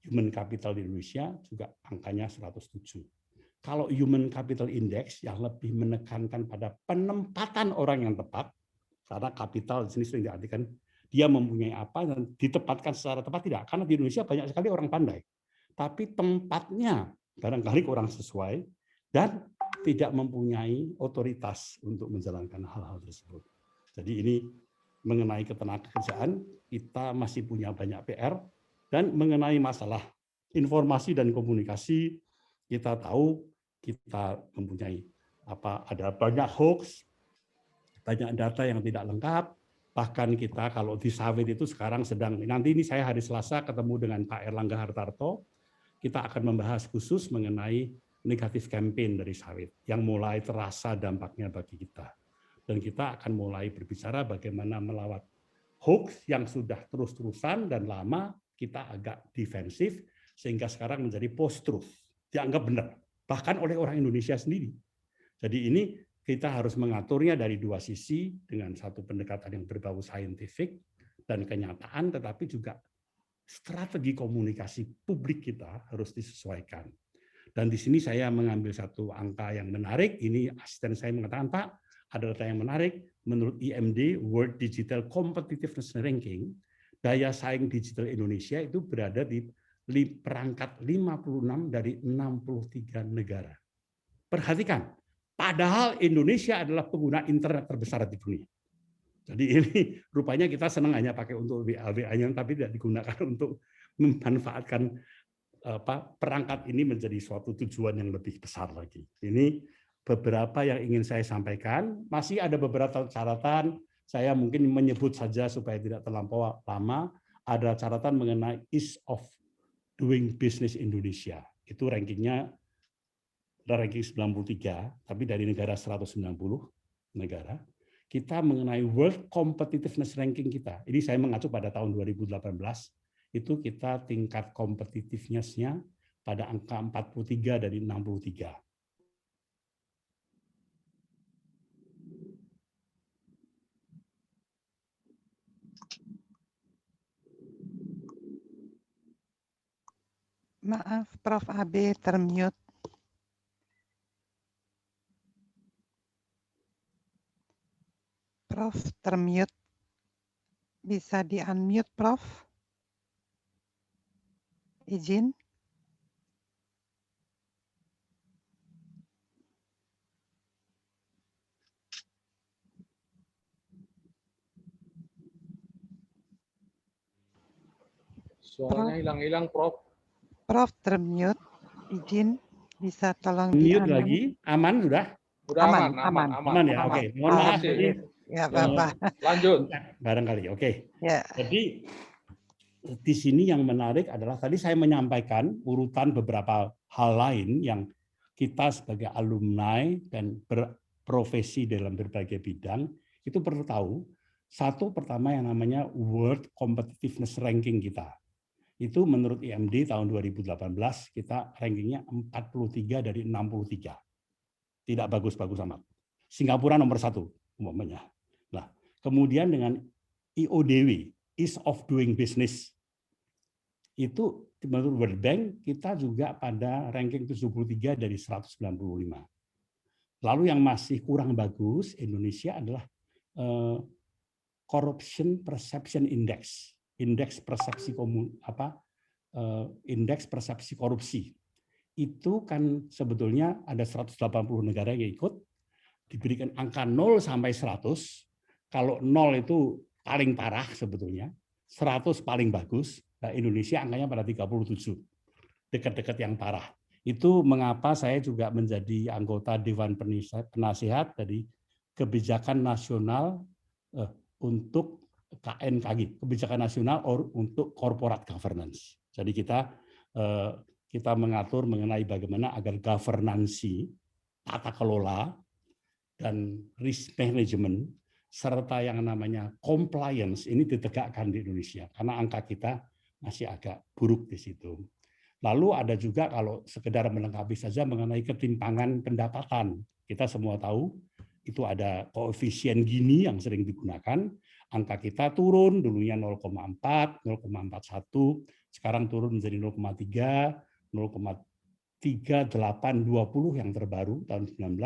Human Capital di Indonesia juga angkanya 107. Kalau Human Capital Index yang lebih menekankan pada penempatan orang yang tepat, karena kapital di sini sering diartikan dia mempunyai apa dan ditempatkan secara tepat, tidak. Karena di Indonesia banyak sekali orang pandai, tapi tempatnya barangkali kurang sesuai dan tidak mempunyai otoritas untuk menjalankan hal-hal tersebut. Jadi ini mengenai ketenagakerjaan kita masih punya banyak PR, dan mengenai masalah informasi dan komunikasi kita tahu kita mempunyai ada banyak hoax, banyak data yang tidak lengkap, bahkan kita kalau di sawit itu sekarang sedang, nanti ini saya hari Selasa ketemu dengan Pak Erlangga Hartarto, kita akan membahas khusus mengenai negatif campaign dari sawit yang mulai terasa dampaknya bagi kita. Dan kita akan mulai berbicara bagaimana melawat hoax yang sudah terus-terusan dan lama kita agak defensif sehingga sekarang menjadi post-truth, dianggap benar, bahkan oleh orang Indonesia sendiri. Jadi ini kita harus mengaturnya dari dua sisi dengan satu pendekatan yang berbau saintifik dan kenyataan, tetapi juga strategi komunikasi publik kita harus disesuaikan. Dan di sini saya mengambil satu angka yang menarik, ini asisten saya mengatakan, Pak, ada data yang menarik, menurut IMD, World Digital Competitiveness Ranking, daya saing digital Indonesia itu berada di perangkat 56 dari 63 negara. Perhatikan, padahal Indonesia adalah pengguna internet terbesar di dunia. Jadi ini rupanya kita senang hanya pakai untuk WA-WA-nya, tapi tidak digunakan untuk memanfaatkan perangkat ini menjadi suatu tujuan yang lebih besar lagi. Ini beberapa yang ingin saya sampaikan. Masih ada beberapa catatan, saya mungkin menyebut saja supaya tidak terlampau lama. Ada catatan mengenai ease of doing business Indonesia. Itu rankingnya ranking 93, tapi dari negara 190 negara. Kita mengenai World Competitiveness Ranking kita. Ini saya mengacu pada tahun 2018, itu kita tingkat competitiveness-nya pada angka 43 dari 63. Maaf, Prof. AB termute. Prof. termute. Bisa di-unmute, Prof. Izin. Suaranya hilang-hilang, Prof. Prof. termute. Izin. Bisa tolong Mute di-unmute. lagi, aman sudah? Udah aman. Aman ya, Aman. oke. Mohon maaf Makasih. tadi. Ya, apa-apa. Lanjut. Barangkali, oke. Ya. Jadi di sini yang menarik adalah tadi saya menyampaikan urutan beberapa hal lain yang kita sebagai alumni dan berprofesi dalam berbagai bidang itu perlu tahu. Satu, pertama yang namanya World Competitiveness Ranking kita. Itu menurut IMD tahun 2018 kita rankingnya 43 dari 63. Tidak bagus-bagus amat. Singapura nomor 1 umpamanya. Nah, kemudian dengan IODW, Ease of Doing Business, itu menurut World Bank kita juga pada ranking 73 dari 195. Lalu yang masih kurang bagus Indonesia adalah Corruption Perception Index, indeks persepsi indeks persepsi korupsi. Itu kan sebetulnya ada 180 negara yang ikut, diberikan angka 0 sampai 100. Kalau 0 itu paling parah sebetulnya, 100 paling bagus. Nah, Indonesia angkanya pada 37, dekat-dekat yang parah. Itu mengapa saya juga menjadi anggota Dewan Penasihat dari Kebijakan Nasional untuk KNKG, Kebijakan Nasional untuk Corporate Governance. Jadi kita mengatur mengenai bagaimana agar governansi, tata kelola, dan risk management, serta yang namanya compliance ini ditegakkan di Indonesia. Karena angka kita masih agak buruk di situ. Lalu ada juga kalau sekedar melengkapi saja mengenai ketimpangan pendapatan. Kita semua tahu itu ada koefisien Gini yang sering digunakan. Angka kita turun, dulunya 0,4, 0,41, sekarang turun menjadi 0,3, 0,3820 yang terbaru tahun 19.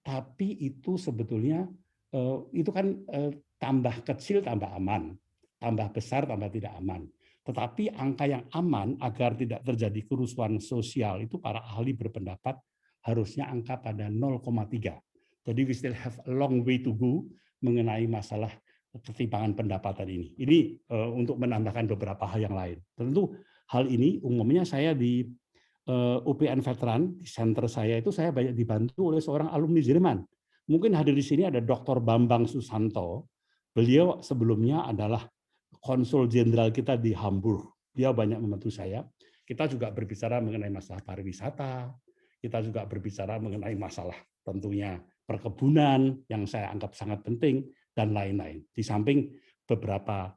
Tapi itu sebetulnya itu kan tambah kecil tambah aman, tambah besar tambah tidak aman. Tetapi angka yang aman agar tidak terjadi kerusuhan sosial itu para ahli berpendapat harusnya angka pada 0,3. Jadi we still have a long way to go mengenai masalah ketimpangan pendapatan ini. Ini untuk menambahkan beberapa hal yang lain. Tentu hal ini umumnya saya di UPN Veteran, di center saya itu saya banyak dibantu oleh seorang alumni Jerman. Mungkin hadir di sini ada Dr. Bambang Susanto. Beliau sebelumnya adalah konsul jenderal kita di Hamburg. Dia banyak membantu saya. Kita juga berbicara mengenai masalah pariwisata. Kita juga berbicara mengenai masalah tentunya perkebunan yang saya anggap sangat penting dan lain-lain. Di samping beberapa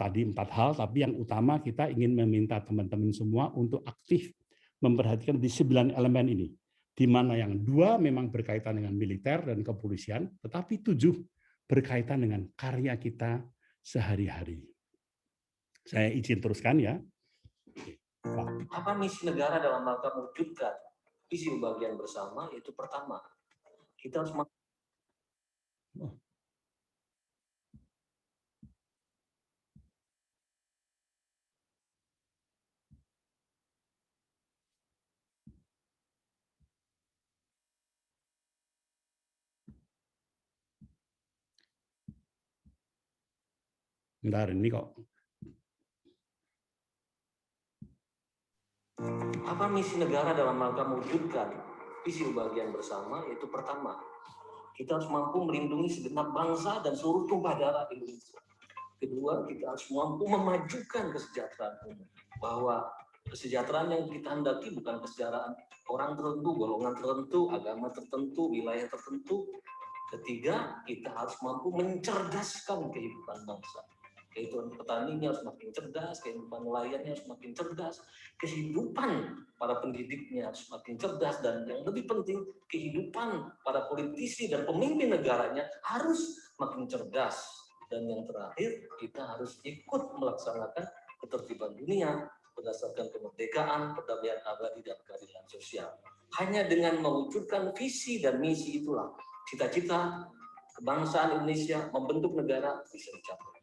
tadi 4 hal, tapi yang utama kita ingin meminta teman-teman semua untuk aktif memperhatikan di 9 elemen ini, di mana yang 2 memang berkaitan dengan militer dan kepolisian, tetapi 7 berkaitan dengan karya kita sehari-hari. Saya izin teruskan ya. Apa misi negara dalam rangka mewujudkan visi pembagian bersama? Yaitu pertama, kita harus Bentar, ini kok. Apa misi negara dalam rangka mewujudkan visi kebahagiaan bersama? Yaitu pertama, kita harus mampu melindungi segenap bangsa dan seluruh tumpah darah Indonesia. Kedua, kita harus mampu memajukan kesejahteraan umum. Bahwa kesejahteraan yang kita hendaki bukan kesejahteraan orang tertentu, golongan tertentu, agama tertentu, wilayah tertentu. Ketiga, kita harus mampu mencerdaskan kehidupan bangsa. Kehidupan petaninya harus makin cerdas, kehidupan nelayannya harus makin cerdas, kehidupan para pendidiknya harus makin cerdas, dan yang lebih penting, kehidupan para politisi dan pemimpin negaranya harus makin cerdas. Dan yang terakhir, kita harus ikut melaksanakan ketertiban dunia berdasarkan kemerdekaan, perdamaian abadi, dan keadilan sosial. Hanya dengan mewujudkan visi dan misi itulah cita-cita kebangsaan Indonesia membentuk negara bisa dicapai.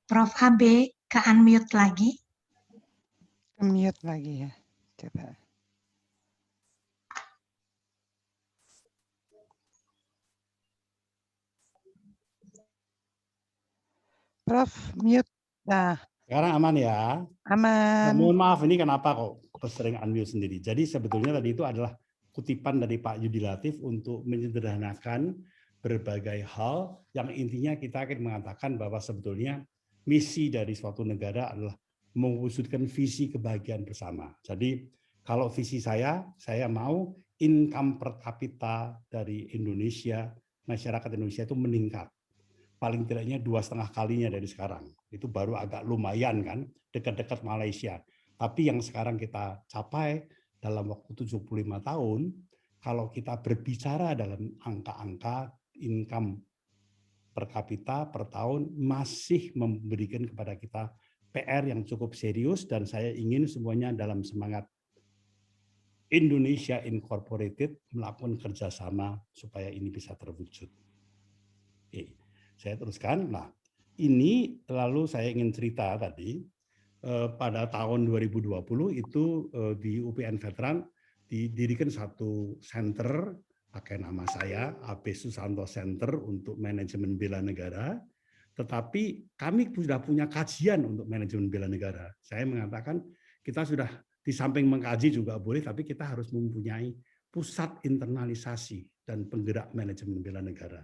Prof. AB ke unmute lagi. Mute lagi ya, coba. Prof, mute. Nah, Sekarang aman ya? aman. Mohon maaf, ini kenapa kok sering unmute sendiri. Jadi sebetulnya tadi itu adalah kutipan dari Pak Yudi Latif untuk menyederhanakan berbagai hal yang intinya kita akan mengatakan bahwa sebetulnya misi dari suatu negara adalah mewujudkan visi kebahagiaan bersama. Jadi kalau visi saya mau income per kapita dari Indonesia, masyarakat Indonesia itu meningkat. Paling tidaknya 2,5 kalinya dari sekarang. Itu baru agak lumayan kan, dekat-dekat Malaysia. Tapi yang sekarang kita capai dalam waktu 75 tahun, kalau kita berbicara dalam angka-angka income per kapita per tahun masih memberikan kepada kita PR yang cukup serius, dan saya ingin semuanya dalam semangat Indonesia Incorporated melakukan kerjasama supaya ini bisa terwujud. Oke, saya teruskan. Nah, ini lalu saya ingin cerita tadi pada tahun 2020 itu di UPN Veteran didirikan satu center pakai nama saya, AB Susanto Center untuk Manajemen Bela Negara. Tetapi kami sudah punya kajian untuk manajemen bela negara. Saya mengatakan kita sudah di samping mengkaji juga boleh, tapi kita harus mempunyai pusat internalisasi dan penggerak manajemen bela negara.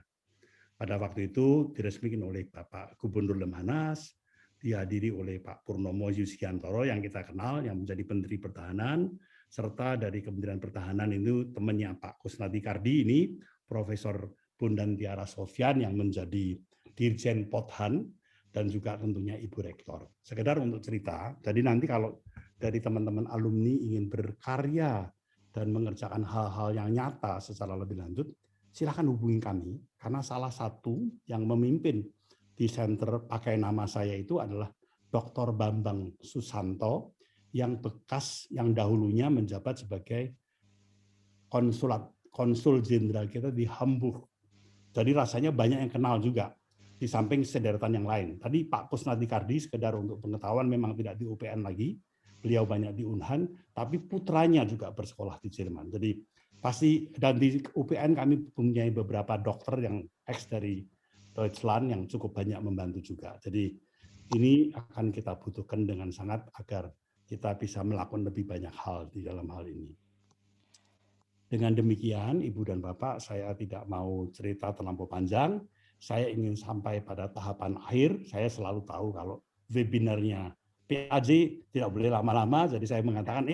Pada waktu itu diresmikan oleh Bapak Gubernur Lemhanas, dihadiri oleh Pak Purnomo Yuskiantoro yang kita kenal, yang menjadi Menteri Pertahanan, serta dari Kementerian Pertahanan itu temannya Pak Kusnadi Kardi ini, Profesor Bondan Tiara Sofyan yang menjadi Dirjen Pothan, dan juga tentunya Ibu Rektor. Sekedar untuk cerita, jadi nanti kalau dari teman-teman alumni ingin berkarya dan mengerjakan hal-hal yang nyata secara lebih lanjut, silakan hubungi kami, karena salah satu yang memimpin di center pakai nama saya itu adalah Dr. Bambang Susanto, yang dahulunya menjabat sebagai konsul jenderal kita di Hamburg. Jadi rasanya banyak yang kenal juga, di samping sederetan yang lain. Tadi Pak Kusnadi Kardi, sekedar untuk pengetahuan, memang tidak di UPN lagi, beliau banyak di Unhan, tapi putranya juga bersekolah di Jerman. Jadi pasti, dan di UPN kami mempunyai beberapa dokter yang ex dari Deutschland yang cukup banyak membantu juga. Jadi ini akan kita butuhkan dengan sangat agar kita bisa melakukan lebih banyak hal di dalam hal ini. Dengan demikian, Ibu dan Bapak, saya tidak mau cerita terlampau panjang. Saya ingin sampai pada tahapan akhir. Saya selalu tahu kalau webinarnya PAJ tidak boleh lama-lama, jadi saya mengatakan,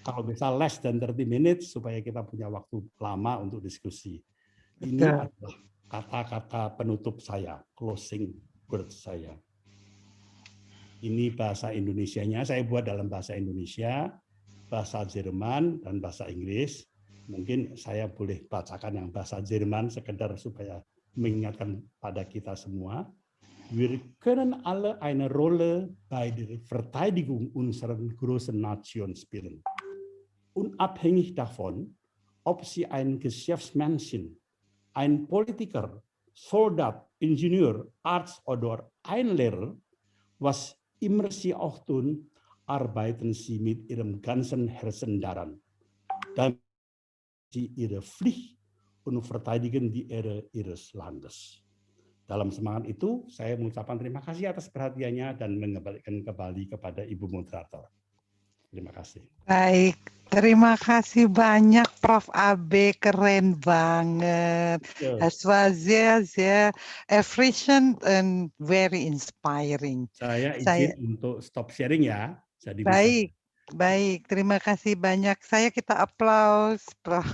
kalau bisa less than 30 minutes supaya kita punya waktu lama untuk diskusi. Ini adalah kata-kata penutup saya, closing words saya. Ini bahasa Indonesianya, saya buat dalam bahasa Indonesia, bahasa Jerman, dan bahasa Inggris. Mungkin saya boleh bacakan yang bahasa Jerman sekedar supaya mengingatkan pada kita semua. Wir können alle eine Rolle bei der Verteidigung unserer großen Nation spielen. Unabhängig davon, ob sie ein Geschäftsmenschen, ein Politiker, Soldat, Ingenieur, Arzt oder ein Lehrer, was immer sie auch tun, arbeiten sie mit ihrem ganzen Herzen daran. ihre Pflicht und verteidigen die Ehre ihres Landes. Dalam semangat itu, saya mengucapkan terima kasih atas perhatiannya dan mengembalikan kembali kepada Ibu Moderator. Terima kasih. Baik, terima kasih banyak Prof. Abe, keren banget. Es war sehr, sehr erfrischend and very inspiring. Saya izin untuk stop sharing ya. Jadi baik, baik, terima kasih banyak. Kita aplaus, Prof.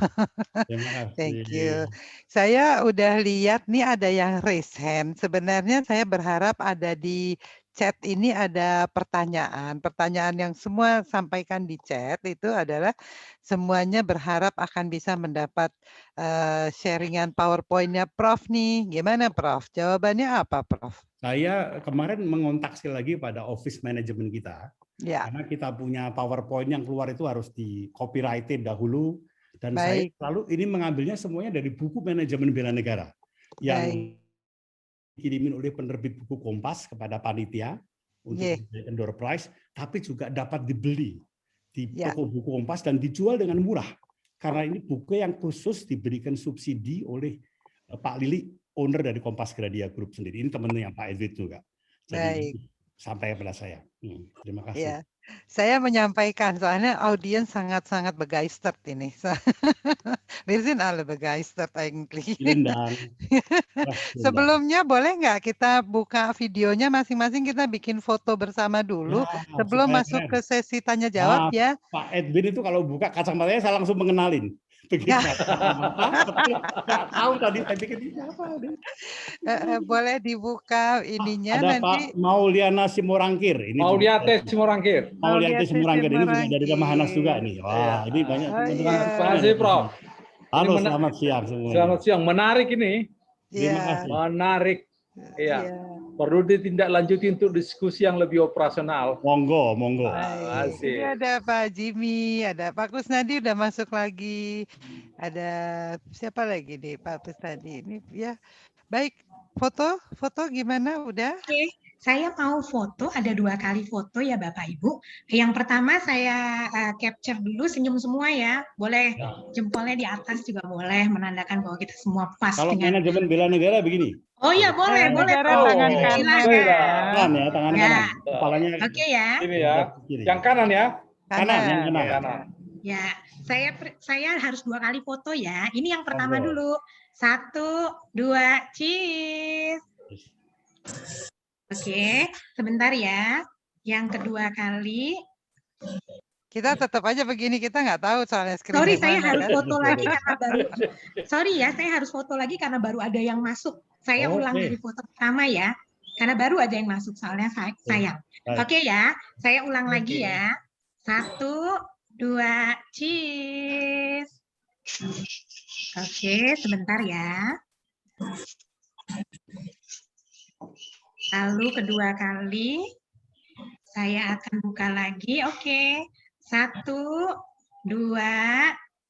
Terima kasih. Thank you. Saya udah lihat nih ada yang raise hand. Sebenarnya saya berharap ada di chat ini ada pertanyaan. Pertanyaan yang semua sampaikan di chat itu adalah semuanya berharap akan bisa mendapat sharingan PowerPoint-nya Prof nih. Gimana Prof? Jawabannya apa Prof? Saya kemarin mengontak sekali lagi pada office manajemen kita. Ya. Karena kita punya PowerPoint yang keluar itu harus di copyrighted dahulu. Dan saya selalu ini mengambilnya semuanya dari buku manajemen bela negara. Yang dikirimin oleh penerbit buku Kompas kepada panitia untuk diberikan door prize, tapi juga dapat dibeli di toko buku Kompas dan dijual dengan murah. Karena ini buku yang khusus diberikan subsidi oleh Pak Lili, owner dari Kompas Gradia Group sendiri. Ini temannya Pak Edwin juga. Jadi sampai pada saya. Terima kasih. Ya, saya menyampaikan soalnya audiens sangat-sangat begeistert ini. Wir sind alle begeistert eigentlich. Sebelumnya boleh nggak kita buka videonya masing-masing, kita bikin foto bersama dulu sebelum masuk ke sesi tanya jawab ya. Pak Edwin itu kalau buka kacamatanya saya langsung mengenalin. Begitu. Nggak tahu tadi saya pikir ini apa. Boleh dibuka ininya ada nanti. Pak Mauliana Simorangkir. Ini Mauliate Simorangkir. Mauliate Simorangkir ini juga dari Ramahanas juga nih. Wah, ini banyak. Terima kasih Prof. Halo, selamat siang semua. Selamat siang, menarik ini. Terima kasih. Menarik. Iya. Perlu ditindaklanjuti untuk diskusi yang lebih operasional. Monggo. Ini ada Pak Jimmy, ada Pak Kusnadi udah masuk lagi. Ada siapa lagi nih Pak Kusnadi ini ya. Baik, foto gimana udah? Oke, saya mau foto, ada 2 kali foto ya Bapak Ibu. Yang pertama saya capture dulu, senyum semua ya. Boleh jempolnya di atas juga boleh, menandakan bahwa kita semua pas. Kalau manajemen bela negara begini. Oh iya boleh. Tangan kanan. Tangan ya, tangan kanan. Kepalanya. Oke ya. Ini ya. Yang kanan ya. Kanan. Ya, saya harus 2 kali foto ya. Ini yang pertama dulu. 1, 2, cheese. Oke, sebentar ya. Yang kedua kali. Kita tetap aja begini, kita nggak tahu soalnya screen. Sorry, saya harus foto lagi karena baru. Sorry ya, saya harus foto lagi karena baru ada yang masuk. Saya ulang dari foto pertama ya, karena baru ada yang masuk soalnya sayang. Oke ya, saya ulang lagi ya. 1, 2, cheese. Oke, sebentar ya. Lalu kedua kali saya akan buka lagi. Oke. 1, 2,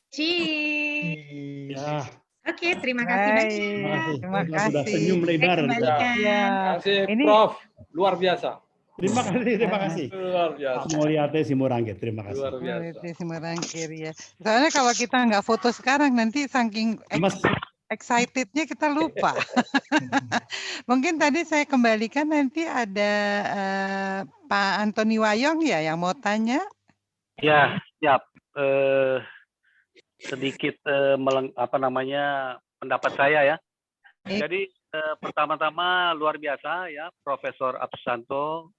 cheese. Ya. Oke, terima kasih banyak. Terima kasih. Sudah senyum lebar. Terima kasih Prof. Luar biasa. Terima kasih. Luar biasa. Pak Mauliate Simorangkir, terima kasih. Luar biasa. Simorangkir ya. Soalnya kalau kita nggak foto sekarang nanti saking excitednya kita lupa. Mungkin tadi saya kembalikan nanti ada Pak Antoni Wayong ya yang mau tanya. Ya, siap. Sedikit pendapat saya ya. Jadi pertama-tama luar biasa ya Profesor Absanto.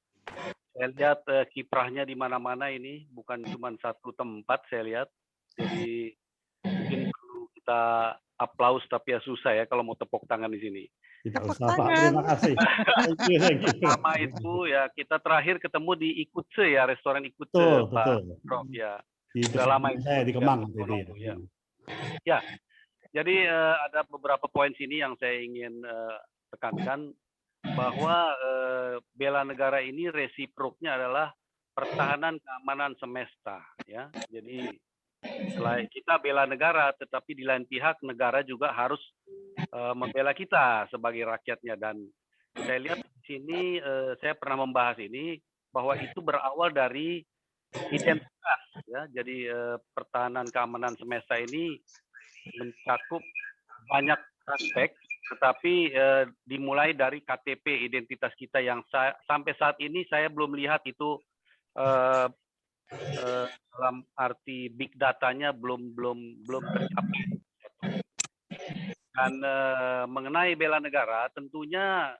Saya lihat kiprahnya di mana-mana ini, bukan cuma satu tempat saya lihat. Jadi mungkin perlu kita aplaus, tapi ya susah ya kalau mau tepuk tangan di sini. Tidak usah, Pak. Terima kasih. Pertama itu ya kita terakhir ketemu di Ikutse ya, restoran Ikutse, Pak Prof ya. Sudah lama itu. Saya di Kemang. Ya. Jadi ada beberapa poin sini yang saya ingin tekankan bahwa bela negara ini resiproknya adalah pertahanan keamanan semesta ya. Jadi selain kita bela negara, tetapi di lain pihak negara juga harus membela kita sebagai rakyatnya. Dan saya lihat di sini saya pernah membahas ini bahwa itu berawal dari identitas ya. Jadi pertahanan keamanan semesta ini mencakup banyak aspek, tetapi dimulai dari KTP identitas kita yang sampai saat ini saya belum lihat itu dalam arti big datanya belum tercapai. Dan mengenai bela negara, tentunya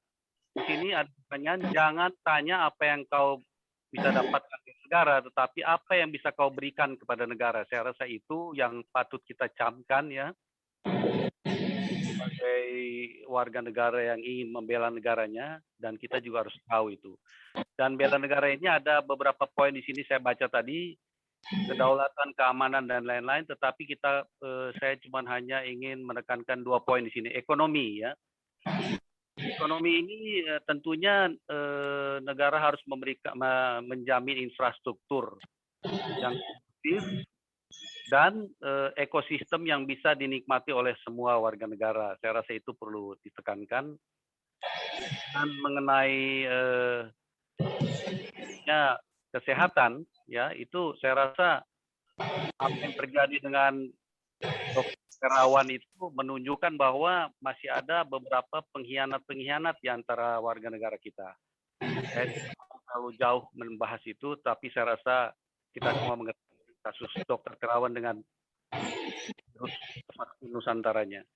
di sini ada pertanyaan, jangan tanya apa yang kau bisa dapatkan dari negara, tetapi apa yang bisa kau berikan kepada negara. Saya rasa itu yang patut kita camkan ya, sebagai warga negara yang ingin membela negaranya, dan kita juga harus tahu itu. Dan bela negara ini ada beberapa poin di sini saya baca tadi, kedaulatan, keamanan, dan lain-lain, tetapi saya cuma hanya ingin menekankan 2 poin di sini. Ekonomi ya. Ekonomi ini tentunya negara harus menjamin infrastruktur yang efektif dan ekosistem yang bisa dinikmati oleh semua warga negara. Saya rasa itu perlu ditekankan. Dan mengenai kesehatan, ya itu saya rasa apa yang terjadi dengan dokter terawan itu menunjukkan bahwa masih ada beberapa pengkhianat di antara warga negara kita. Saya tidak terlalu jauh membahas itu, tapi saya rasa kita semua mengerti kasus dokter terawan dengan Nusantaranya.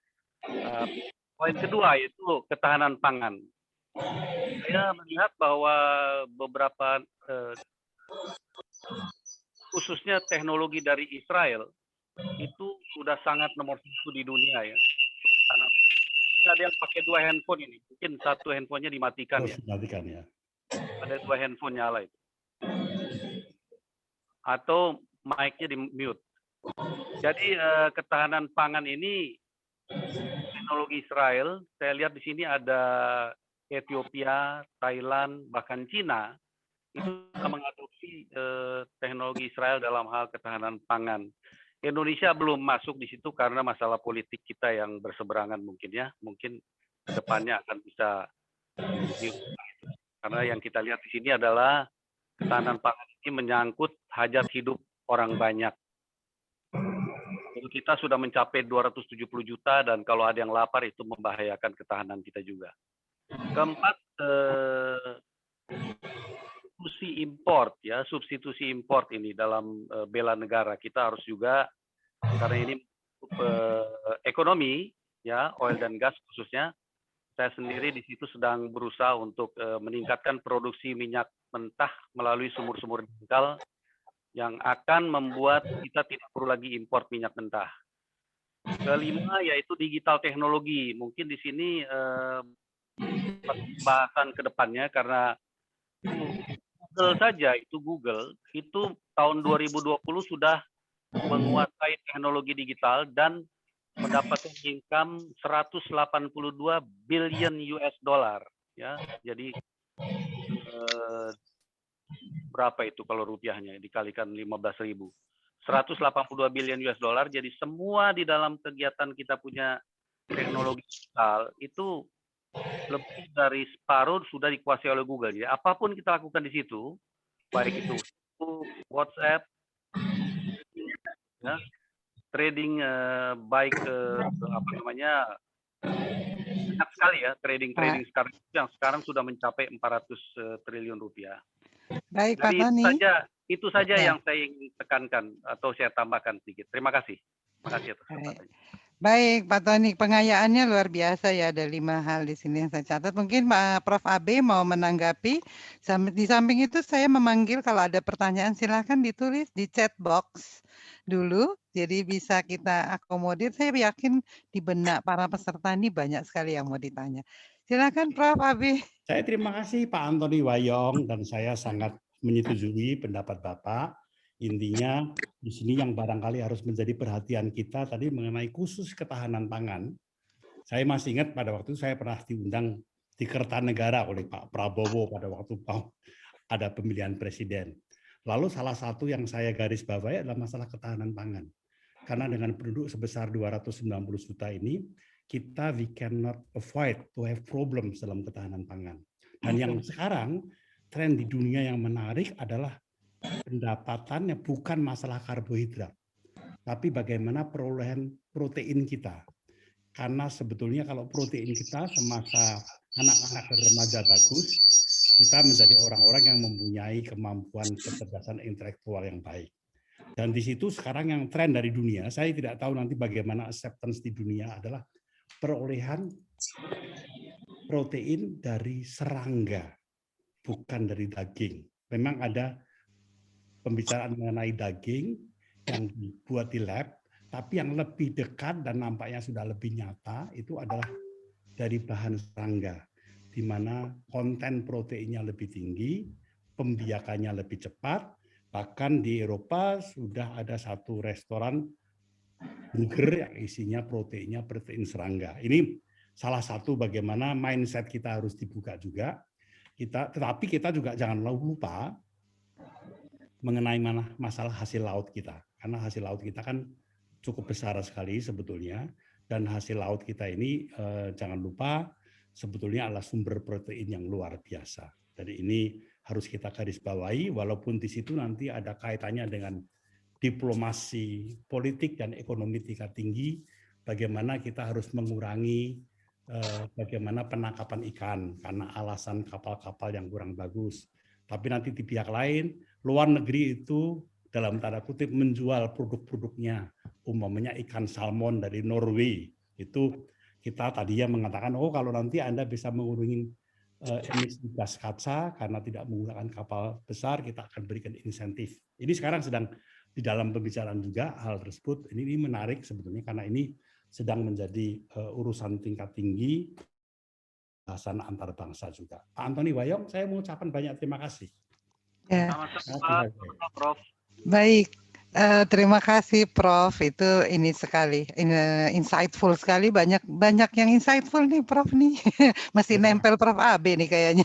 Poin kedua itu ketahanan pangan. Saya melihat bahwa beberapa khususnya teknologi dari Israel itu sudah sangat nomor 1 di dunia ya. Karena ada yang pakai 2 handphone ini, mungkin satu handphonenya dimatikan ya. Dimatikan ya. Ada 2 handphone nyala itu. Atau mic-nya di mute. Jadi ketahanan pangan ini teknologi Israel. Saya lihat di sini ada Ethiopia, Thailand, bahkan Cina itu mengadopsi teknologi Israel dalam hal ketahanan pangan. Indonesia belum masuk di situ karena masalah politik kita yang berseberangan mungkin ya. Mungkin kedepannya akan bisa karena yang kita lihat di sini adalah ketahanan pangan ini menyangkut hajat hidup orang banyak. Jadi kita sudah mencapai 270 juta dan kalau ada yang lapar itu membahayakan ketahanan kita juga. Keempat, substitusi import ini dalam bela negara kita harus juga, karena ini ekonomi ya, oil dan gas khususnya. Saya sendiri di situ sedang berusaha untuk meningkatkan produksi minyak mentah melalui sumur-sumur dangkal yang akan membuat kita tidak perlu lagi import minyak mentah. Kelima yaitu digital teknologi. Mungkin di sini bahasan ke depannya karena Google itu tahun 2020 sudah menguasai teknologi digital dan mendapatkan income 182 billion US dollar ya. Jadi berapa itu kalau rupiahnya dikalikan 15.000. 182 billion US dollar. Jadi semua di dalam kegiatan kita punya teknologi digital itu lebih dari separuh sudah dikuasai oleh Google. Jadi apapun kita lakukan di situ, baik itu WhatsApp, ya, trading baik banyak sekali ya trading sekarang yang sekarang sudah mencapai 400 triliun rupiah. Baik, Pak Jadi Tony. itu saja yang saya ingin tekankan atau saya tambahkan sedikit. Terima kasih. Terima kasih atas kesempatannya. Baik, Pak Tony, pengayaannya luar biasa ya. Ada 5 hal di sini yang saya catat. Mungkin Prof. Abe mau menanggapi. Di samping itu saya memanggil kalau ada pertanyaan silakan ditulis di chat box dulu. Jadi bisa kita akomodir. Saya yakin di benak para peserta ini banyak sekali yang mau ditanya. Silakan Prof. Abe. Saya terima kasih Pak Antoni Wayong dan saya sangat menyetujui pendapat Bapak. Intinya di sini yang barangkali harus menjadi perhatian kita tadi mengenai khusus ketahanan pangan. Saya masih ingat pada waktu saya pernah diundang di Kertanegara oleh Pak Prabowo pada waktu ada pemilihan presiden. Lalu salah satu yang saya garis bawahi adalah masalah ketahanan pangan. Karena dengan penduduk sebesar 290 juta ini, we cannot avoid to have problems dalam ketahanan pangan. Dan yang sekarang tren di dunia yang menarik adalah pendapatannya bukan masalah karbohidrat, tapi bagaimana perolehan protein kita. Karena sebetulnya kalau protein kita semasa anak-anak dan remaja bagus, kita menjadi orang-orang yang mempunyai kemampuan kecerdasan intelektual yang baik. Dan di situ sekarang yang tren dari dunia, saya tidak tahu nanti bagaimana acceptance di dunia, adalah perolehan protein dari serangga, bukan dari daging. Memang ada pembicaraan mengenai daging yang dibuat di lab, tapi yang lebih dekat dan nampaknya sudah lebih nyata itu adalah dari bahan serangga, di mana konten proteinnya lebih tinggi, pembiakannya lebih cepat. Bahkan di Eropa sudah ada satu restoran burger yang isinya proteinnya protein serangga. Ini salah satu bagaimana mindset kita harus dibuka juga. Tetapi kita juga jangan lupa mengenai masalah hasil laut kita. Karena hasil laut kita kan cukup besar sekali sebetulnya. Dan hasil laut kita ini jangan lupa sebetulnya adalah sumber protein yang luar biasa. Jadi ini harus kita garis bawahi, walaupun di situ nanti ada kaitannya dengan diplomasi politik dan ekonomi tingkat tinggi, bagaimana kita harus mengurangi bagaimana penangkapan ikan karena alasan kapal-kapal yang kurang bagus. Tapi nanti di pihak lain, luar negeri itu dalam tanda kutip menjual produk-produknya, umpamanya ikan salmon dari Norway. Itu kita tadinya mengatakan, oh kalau nanti Anda bisa mengurangi emisi gas kaca karena tidak menggunakan kapal besar, kita akan berikan insentif. Ini sekarang sedang di dalam pembicaraan juga hal tersebut. Ini menarik sebetulnya karena ini sedang menjadi urusan tingkat tinggi, bahasan antar bangsa juga. Pak Antoni Wayong, saya mengucapkan banyak terima kasih. Ya. Sama-sama, Prof. Baik. Terima kasih Prof, itu ini sekali, insightful sekali, banyak yang insightful nih Prof nih, masih nempel Prof AB nih kayaknya.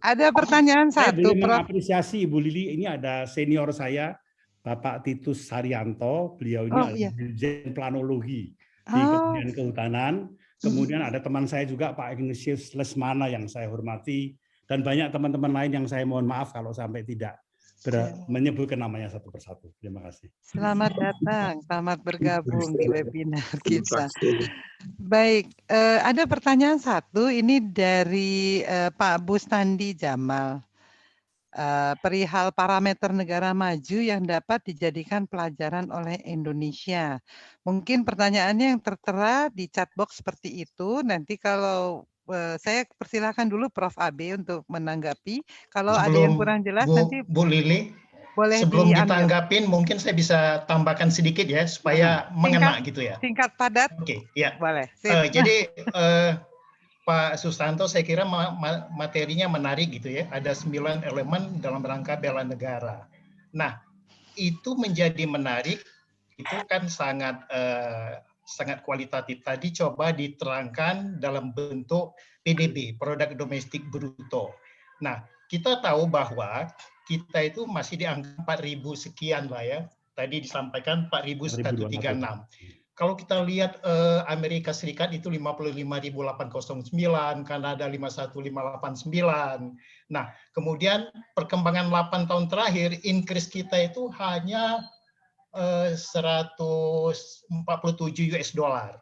Ada pertanyaan satu Saya Prof. mengapresiasi Ibu Lili, ini ada senior saya, Bapak Titus Saryanto, beliau ini adalah Dirjen Planologi di Kementerian Kehutanan. Kemudian ada teman saya juga Pak Ignatius Lesmana yang saya hormati, dan banyak teman-teman lain yang saya mohon maaf kalau sampai tidak menyebutkan namanya satu persatu. Terima kasih. Selamat datang, selamat bergabung di webinar kita. Baik, ada pertanyaan satu, ini dari Pak Bustandi Jamal. Perihal parameter negara maju yang dapat dijadikan pelajaran oleh Indonesia. Mungkin pertanyaannya yang tertera di chat box seperti itu, nanti kalau saya persilakan dulu Prof. AB untuk menanggapi. Kalau ada yang kurang jelas nanti Bu Lili, boleh sebelum diambil. ditanggapin mungkin saya bisa tambahkan sedikit ya supaya mengena gitu ya. Singkat padat. Oke, ya. Boleh. Jadi Pak Sustanto saya kira materinya menarik gitu ya. Ada 9 elemen dalam rangka bela negara. Nah, itu menjadi menarik, itu kan sangat kualitatif. Tadi coba diterangkan dalam bentuk PDB, produk domestik bruto. Nah, kita tahu bahwa kita itu masih di angka 4.000 sekian lah ya. Tadi disampaikan 4.136. Kalau kita lihat Amerika Serikat itu 55.809, Kanada 51.589. Nah, kemudian perkembangan 8 tahun terakhir, increase kita itu hanya 147 US dollar.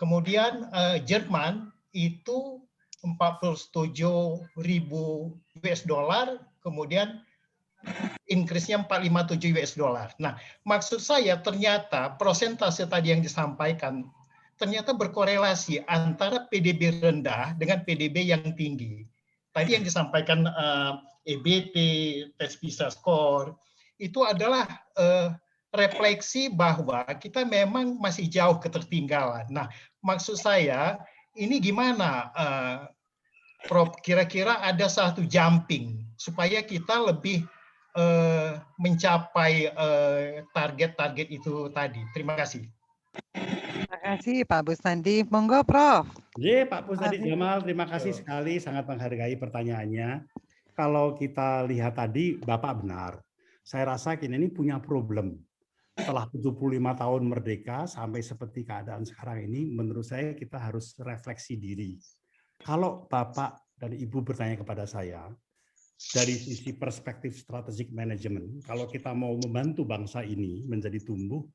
Kemudian Jerman itu 47.000 US dollar, kemudian increase-nya 457 US dollar. Nah, maksud saya ternyata persentase tadi yang disampaikan ternyata berkorelasi antara PDB rendah dengan PDB yang tinggi. Tadi yang disampaikan EBT, tes PISA score, itu adalah refleksi bahwa kita memang masih jauh ketertinggalan. Nah, maksud saya ini gimana, Prof? Kira-kira ada satu jumping supaya kita lebih mencapai target-target itu tadi. Terima kasih. Terima kasih Pak Bustandi. Monggo Prof. Ya, Pak Bustandi Jamal, terima kasih sekali, sangat menghargai pertanyaannya. Kalau kita lihat tadi, Bapak benar. Saya rasa kita ini punya problem. Setelah 75 tahun merdeka sampai seperti keadaan sekarang ini, menurut saya kita harus refleksi diri. Kalau Bapak dan Ibu bertanya kepada saya, dari sisi perspektif strategic management, kalau kita mau membantu bangsa ini menjadi tumbuh,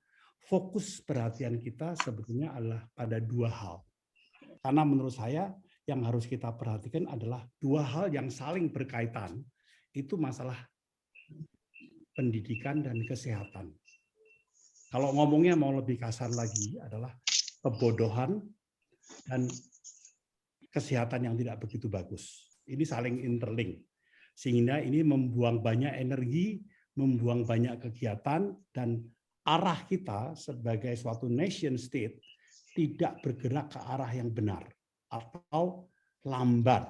fokus perhatian kita sebetulnya adalah pada dua hal. Karena menurut saya yang harus kita perhatikan adalah dua hal yang saling berkaitan, itu masalah pendidikan dan kesehatan. Kalau ngomongnya mau lebih kasar lagi adalah kebodohan dan kesehatan yang tidak begitu bagus. Ini saling interlink. Sehingga ini membuang banyak energi, membuang banyak kegiatan, dan arah kita sebagai suatu nation state tidak bergerak ke arah yang benar atau lambat.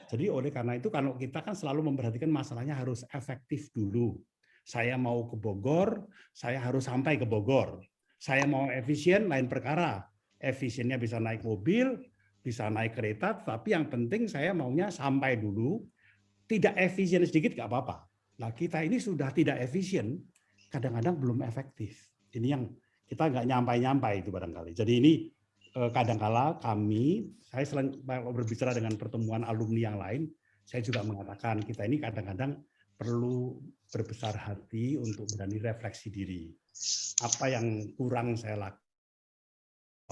Jadi oleh karena itu kalau kita kan selalu memperhatikan masalahnya harus efektif dulu. Saya mau ke Bogor, saya harus sampai ke Bogor. Saya mau efisien, lain perkara. Efisiennya bisa naik mobil, bisa naik kereta, tapi yang penting saya maunya sampai dulu. Tidak efisien sedikit nggak apa-apa. Nah kita ini sudah tidak efisien, kadang-kadang belum efektif. Ini yang kita nggak nyampai-nyampai itu barangkali. Jadi ini kadang-kala kami, saya selain berbicara dengan pertemuan alumni yang lain, saya juga mengatakan kita ini kadang-kadang perlu berbesar hati untuk berani refleksi diri. Apa yang kurang saya lakukan,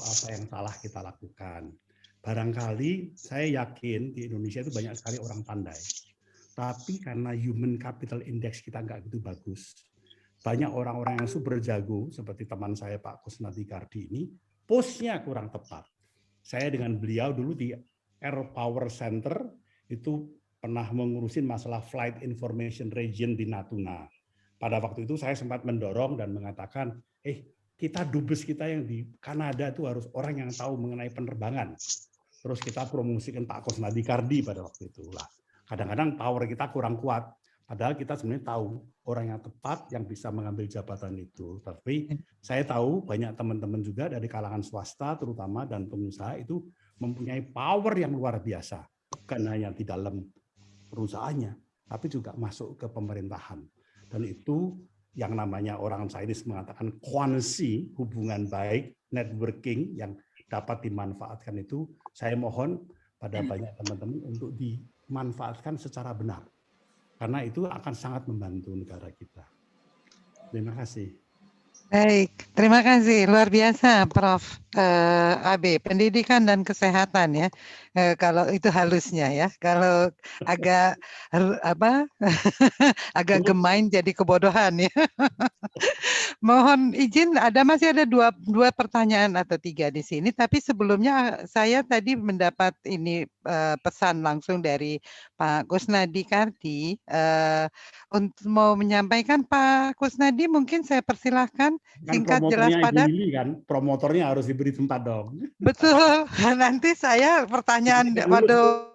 apa yang salah kita lakukan. Barangkali saya yakin di Indonesia itu banyak sekali orang pandai. Tapi karena human capital index kita nggak begitu bagus, banyak orang-orang yang super jago seperti teman saya Pak Kusnadi Kardi ini, postnya kurang tepat. Saya dengan beliau dulu di Air Power Center itu pernah mengurusin masalah flight information region di Natuna. Pada waktu itu saya sempat mendorong dan mengatakan, kita dubes kita yang di Kanada itu harus orang yang tahu mengenai penerbangan. Terus kita promosikan Pak Kusnadi Kardi pada waktu itu lah. Kadang-kadang power kita kurang kuat, padahal kita sebenarnya tahu orang yang tepat yang bisa mengambil jabatan itu. Tapi saya tahu banyak teman-teman juga dari kalangan swasta terutama dan pengusaha itu mempunyai power yang luar biasa. Bukan hanya di dalam perusahaannya, tapi juga masuk ke pemerintahan. Dan itu yang namanya orang Chinese mengatakan kuansi, hubungan baik, networking yang dapat dimanfaatkan itu, saya mohon pada banyak teman-teman untuk dimanfaatkan secara benar. Karena itu akan sangat membantu negara kita. Terima kasih. Baik, terima kasih. Luar biasa Prof. AB, pendidikan dan kesehatan ya. Kalau itu halusnya ya. Kalau agak agak gemain jadi kebodohan ya. Mohon izin, masih ada dua pertanyaan atau tiga di sini. Tapi sebelumnya saya tadi mendapat ini pesan langsung dari Pak Kusnadi Kardi untuk mau menyampaikan. Pak Kusnadi, mungkin saya persilahkan singkat, jelas, padat. Kan promotornya harus diberi tempat dong. Betul. Nanti saya pertanyaan, waduh,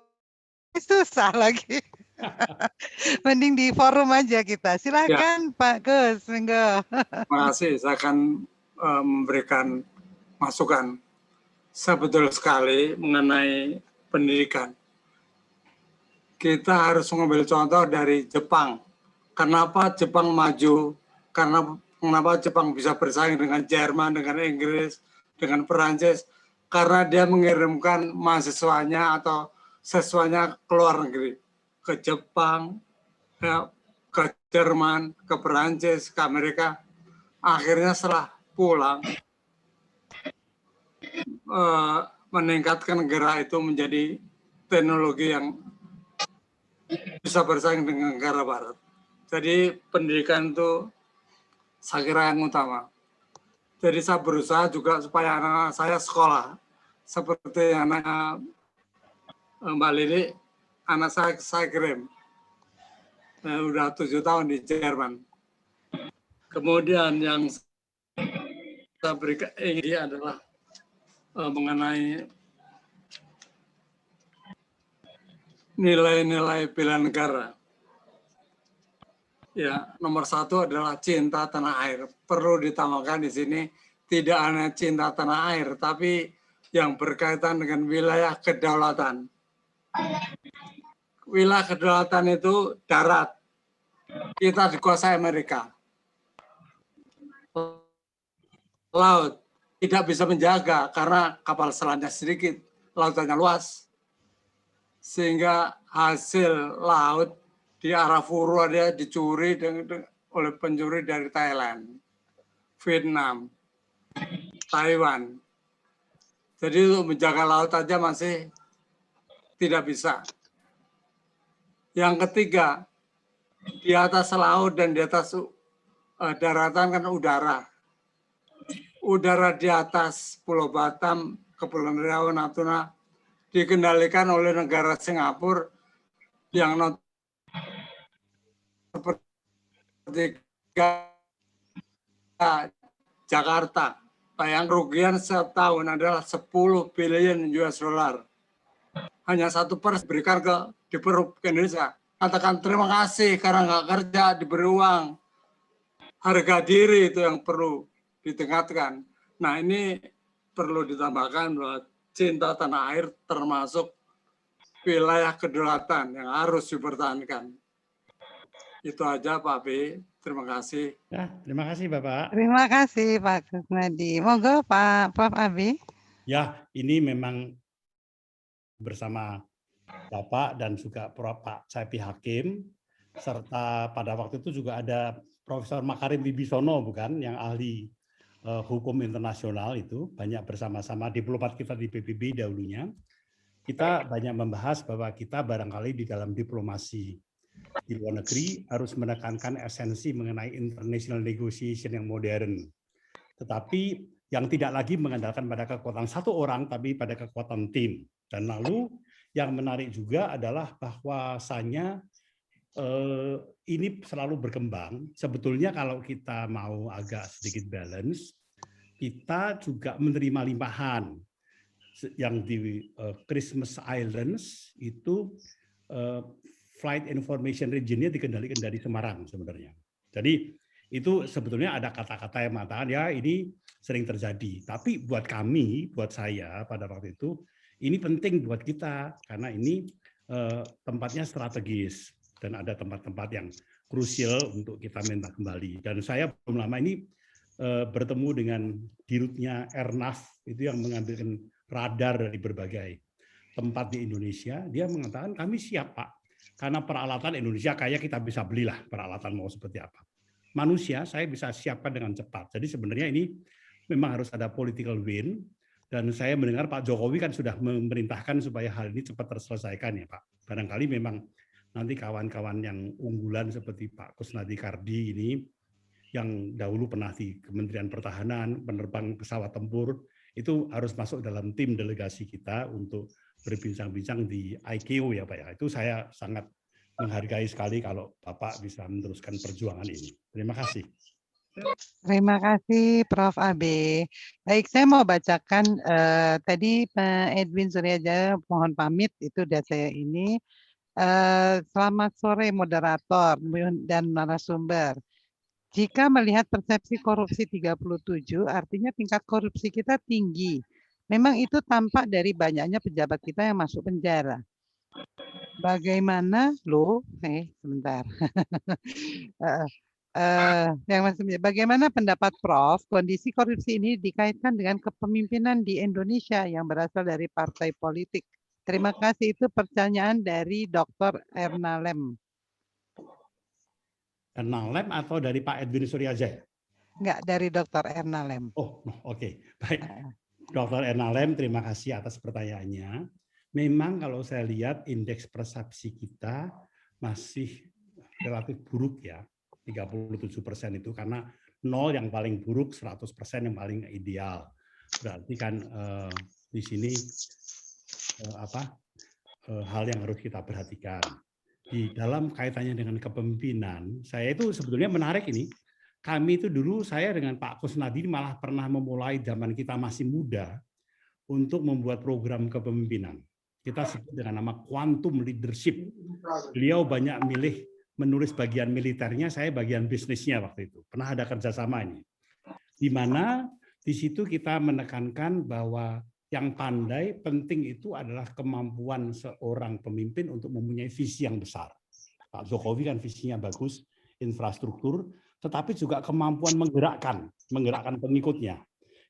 susah lagi. Mending di forum aja kita. Silakan ya. Pak Gus, monggo. Terima kasih. Saya akan memberikan masukan. Sebetul sekali mengenai pendidikan. Kita harus mengambil contoh dari Jepang. Kenapa Jepang maju? Kenapa Jepang bisa bersaing dengan Jerman, dengan Inggris, dengan Perancis? Karena dia mengirimkan mahasiswanya atau siswanya ke luar negeri. Ke Jepang, ke Jerman, ke Perancis, ke Amerika. Akhirnya setelah pulang, meningkatkan negara itu menjadi teknologi yang bisa bersaing dengan negara barat. Jadi pendidikan itu saya kira yang utama. Jadi saya berusaha juga supaya anak-anak saya sekolah. Seperti anak Mbak Lili, anak saya kirim. Udah 7 tahun di Jerman. Kemudian yang saya berikan ini adalah mengenai nilai-nilai bela negara. Ya, nomor 1 adalah cinta tanah air. Perlu ditambahkan di sini tidak hanya cinta tanah air, tapi yang berkaitan dengan wilayah kedaulatan. Wilayah kedaulatan itu darat. Kita dikuasai Amerika. Laut tidak bisa menjaga karena kapal selamnya sedikit, lautannya luas. Sehingga hasil laut di Arafura dia dicuri oleh pencuri dari Thailand, Vietnam, Taiwan. Jadi untuk menjaga laut aja masih tidak bisa. Yang ketiga, di atas laut dan di atas daratan kan udara. Udara di atas Pulau Batam, Kepulauan Riau, Natuna dikendalikan oleh negara Singapura yang seperti Jakarta. Yang kerugian setiap tahun adalah 10 billion US dollar. Hanya 1% diberikan ke Indonesia. Katakan terima kasih karena nggak kerja diberi uang. Harga diri itu yang perlu ditingkatkan. Nah ini perlu ditambahkan bahwa cinta tanah air termasuk wilayah kedaulatan yang harus dipertahankan. Itu aja Pak B. Terima kasih. Ya, terima kasih Bapak. Terima kasih Pak Kusnadi. Monggo Pak Prof. Abi. Ya, ini memang bersama Bapak dan juga Pak Cepi Hakim, serta pada waktu itu juga ada Profesor Makarim Wibisono, bukan, yang ahli hukum internasional itu, banyak bersama-sama diplomat kita di PBB dahulunya. Kita banyak membahas bahwa kita barangkali di dalam diplomasi di luar negeri harus menekankan esensi mengenai international negotiation yang modern. Tetapi yang tidak lagi mengandalkan pada kekuatan satu orang, tapi pada kekuatan tim. Dan lalu yang menarik juga adalah bahwasanya ini selalu berkembang. Sebetulnya kalau kita mau agak sedikit balance, kita juga menerima limpahan yang di Christmas Islands itu flight information region-nya dikendalikan dari Semarang sebenarnya. Jadi itu sebetulnya ada kata-kata yang mengatakan ya ini sering terjadi. Tapi buat kami, buat saya pada waktu itu, ini penting buat kita karena ini tempatnya strategis dan ada tempat-tempat yang krusial untuk kita minta kembali. Dan saya belum lama ini bertemu dengan dirutnya Airnav itu yang mengambilkan radar dari berbagai tempat di Indonesia. Dia mengatakan kami siap Pak, karena peralatan Indonesia kayak kita bisa belilah peralatan mau seperti apa. Manusia saya bisa siapkan dengan cepat. Jadi sebenarnya ini memang harus ada political win. Dan saya mendengar Pak Jokowi kan sudah memerintahkan supaya hal ini cepat terselesaikan ya Pak. Barangkali memang nanti kawan-kawan yang unggulan seperti Pak Kusnadi Kardi ini, yang dahulu pernah di Kementerian Pertahanan, penerbang pesawat tempur, itu harus masuk dalam tim delegasi kita untuk berbincang-bincang di ICAO ya Pak ya. Itu saya sangat menghargai sekali kalau Bapak bisa meneruskan perjuangan ini. Terima kasih. Terima kasih Prof. Abe. Baik, saya mau bacakan tadi Pak Edwin Suryajaya mohon pamit, itu udah saya ini. Selamat sore moderator dan narasumber. Jika melihat persepsi korupsi 37, artinya tingkat korupsi kita tinggi. Memang itu tampak dari banyaknya pejabat kita yang masuk penjara. Bagaimana sebentar. Bagaimana pendapat Prof, kondisi korupsi ini dikaitkan dengan kepemimpinan di Indonesia yang berasal dari partai politik? Terima kasih, itu pertanyaan dari Dr. Erna Lem. Erna Lem atau dari Pak Edwin Suryajaya? Enggak, dari Dr. Erna Lem. Oh, oke. Baik. Dr. Erna Lem, terima kasih atas pertanyaannya. Memang kalau saya lihat indeks persepsi kita masih relatif buruk ya. 37% itu karena 0 yang paling buruk, 100% yang paling ideal. Berarti kan di sini hal yang harus kita perhatikan. Di dalam kaitannya dengan kepemimpinan, saya itu sebetulnya menarik ini. Kami itu dulu, saya dengan Pak Kusnadi malah pernah memulai zaman kita masih muda untuk membuat program kepemimpinan. Kita sebut dengan nama quantum leadership. Beliau banyak milih menulis bagian militernya, saya bagian bisnisnya waktu itu. Pernah ada kerjasama ini. Di mana di situ kita menekankan bahwa yang pandai penting itu adalah kemampuan seorang pemimpin untuk mempunyai visi yang besar. Pak Jokowi kan visinya bagus, infrastruktur, tetapi juga kemampuan menggerakkan pengikutnya.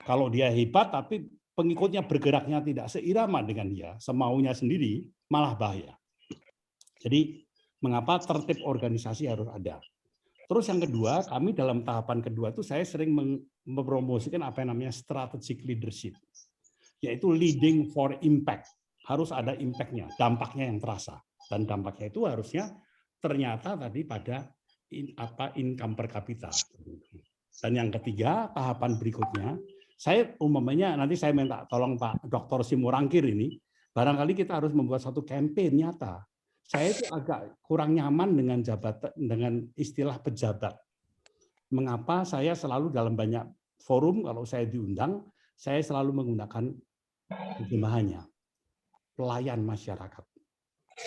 Kalau dia hebat tapi pengikutnya bergeraknya tidak seirama dengan dia, semaunya sendiri, malah bahaya. Jadi Mengapa tertib organisasi harus ada? Terus yang kedua, kami dalam tahapan kedua itu saya sering mempromosikan apa yang namanya strategic leadership, yaitu leading for impact. Harus ada impact-nya, dampaknya yang terasa. Dan dampaknya itu harusnya ternyata tadi pada income per kapita. Dan yang ketiga, tahapan berikutnya, saya umumnya nanti saya minta tolong Pak Dr. Simorangkir ini, barangkali kita harus membuat satu campaign nyata. Saya itu agak kurang nyaman dengan dengan istilah pejabat. Mengapa saya selalu dalam banyak forum kalau saya diundang, saya selalu menggunakan terjemahannya pelayan masyarakat,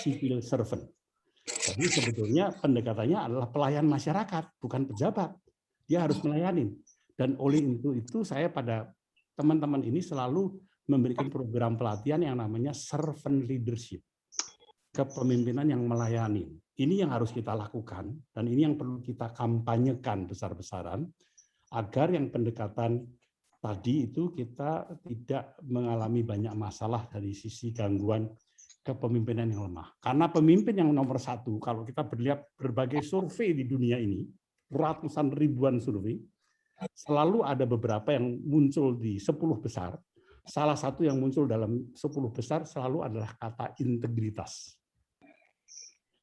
civil servant. Jadi sebetulnya pendekatannya adalah pelayan masyarakat, bukan pejabat. Dia harus melayani. Dan oleh itu saya pada teman-teman ini selalu memberikan program pelatihan yang namanya servant leadership. Kepemimpinan yang melayani. Ini yang harus kita lakukan dan ini yang perlu kita kampanyekan besar-besaran agar yang pendekatan tadi itu kita tidak mengalami banyak masalah dari sisi gangguan kepemimpinan yang lemah. Karena pemimpin yang nomor satu, kalau kita melihat berbagai survei di dunia ini, ratusan ribuan survei, selalu ada beberapa yang muncul di 10 besar. Salah satu yang muncul dalam 10 besar selalu adalah kata integritas.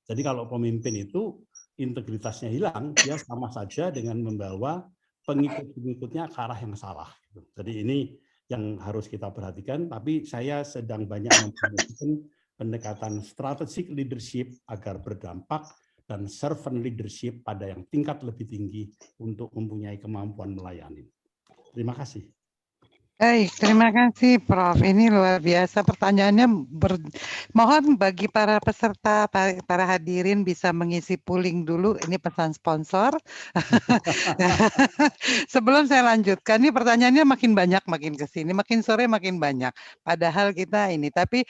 Jadi kalau pemimpin itu integritasnya hilang, dia sama saja dengan membawa pengikut-pengikutnya ke arah yang salah. Jadi ini yang harus kita perhatikan, tapi saya sedang banyak mempromosikan pendekatan strategic leadership agar berdampak dan servant leadership pada yang tingkat lebih tinggi untuk mempunyai kemampuan melayani. Terima kasih. Baik, terima kasih Prof. Ini luar biasa pertanyaannya. Mohon bagi para peserta, para hadirin bisa mengisi polling dulu. Ini pesan sponsor. Sebelum saya lanjutkan, ini pertanyaannya makin banyak, makin ke sini, makin sore makin banyak. Padahal kita ini, tapi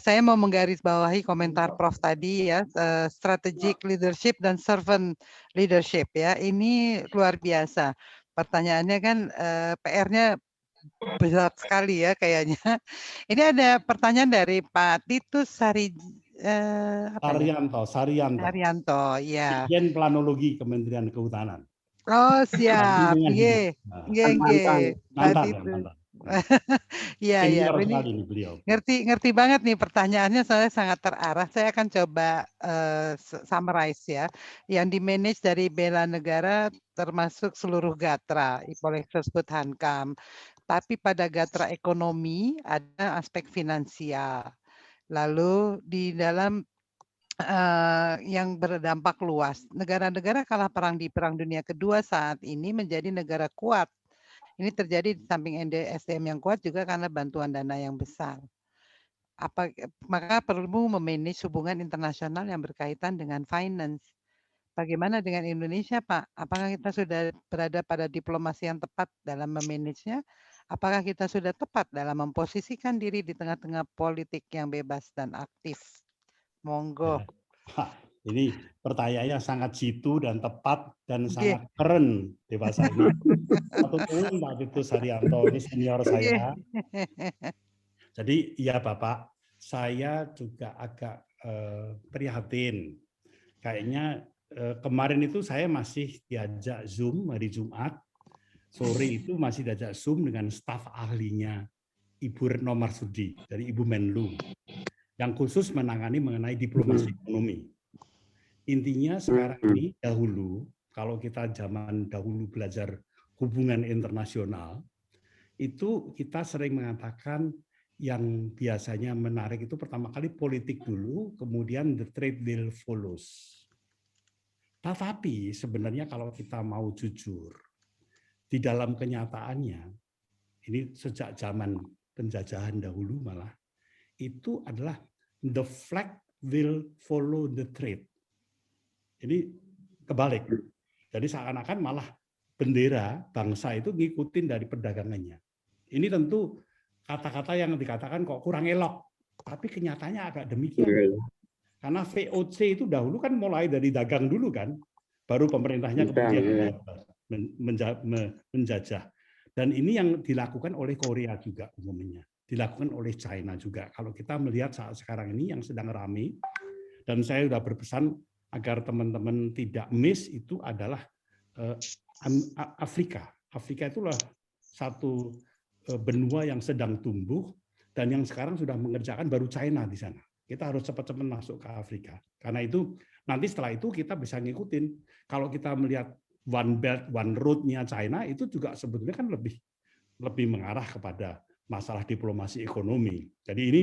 saya mau menggarisbawahi komentar Prof tadi ya, strategic leadership dan servant leadership ya. Ini luar biasa. Pertanyaannya kan PR-nya besar sekali ya kayaknya. Ini ada pertanyaan dari Pak Titus Saryanto, ya. Dirjen Planologi Kementerian Kehutanan. Oh siap, nggih, mantan. Iya, ini ngerti banget nih pertanyaannya, saya sangat terarah. Saya akan coba summarize ya. Yang di-manage dari bela negara termasuk seluruh Gatra, boleh disebut Hankam. Tapi pada Gatra ekonomi ada aspek finansial. Lalu di dalam yang berdampak luas. Negara-negara kalah perang di Perang Dunia Kedua saat ini menjadi negara kuat. Ini terjadi di samping SDM yang kuat juga karena bantuan dana yang besar. Maka perlu memanage hubungan internasional yang berkaitan dengan finance. Bagaimana dengan Indonesia, Pak? Apakah kita sudah berada pada diplomasi yang tepat dalam memanagenya? Apakah kita sudah tepat dalam memposisikan diri di tengah-tengah politik yang bebas dan aktif? Monggo. Ini pertanyaannya sangat jitu dan tepat dan sangat keren dewasa ini. Satu tahun Pak Titus Saryanto ini senior saya. Jadi ya Bapak, saya juga agak prihatin. Kayaknya kemarin itu saya masih diajak Zoom hari Jumat. Sore itu masih diajak Zoom dengan staf ahlinya Ibu Retno Marsudi dari Ibu Menlu yang khusus mengenai diplomasi ekonomi. Intinya sekarang ini dahulu, kalau kita zaman dahulu belajar hubungan internasional, itu kita sering mengatakan yang biasanya menarik itu pertama kali politik dulu, kemudian the trade deal follows. Tetapi sebenarnya kalau kita mau jujur, di dalam kenyataannya, ini sejak zaman penjajahan dahulu malah, itu adalah the flag will follow the trade. Ini kebalik. Jadi seakan-akan malah bendera bangsa itu ngikutin dari perdagangannya. Ini tentu kata-kata yang dikatakan kok kurang elok, tapi kenyataannya agak demikian. Karena VOC itu dahulu kan mulai dari dagang dulu kan, baru pemerintahnya kemudian menjajah. Dan ini yang dilakukan oleh Korea juga umumnya, dilakukan oleh China juga. Kalau kita melihat saat sekarang ini yang sedang ramai, Dan saya sudah berpesan agar teman-teman tidak miss, itu adalah Afrika. Afrika itulah satu benua yang sedang tumbuh dan yang sekarang sudah mengerjakan baru China di sana. Kita harus cepat-cepat masuk ke Afrika. Karena itu nanti setelah itu kita bisa ngikutin. Kalau kita melihat One Belt One Road-nya China itu juga sebetulnya kan lebih mengarah kepada masalah diplomasi ekonomi. Jadi ini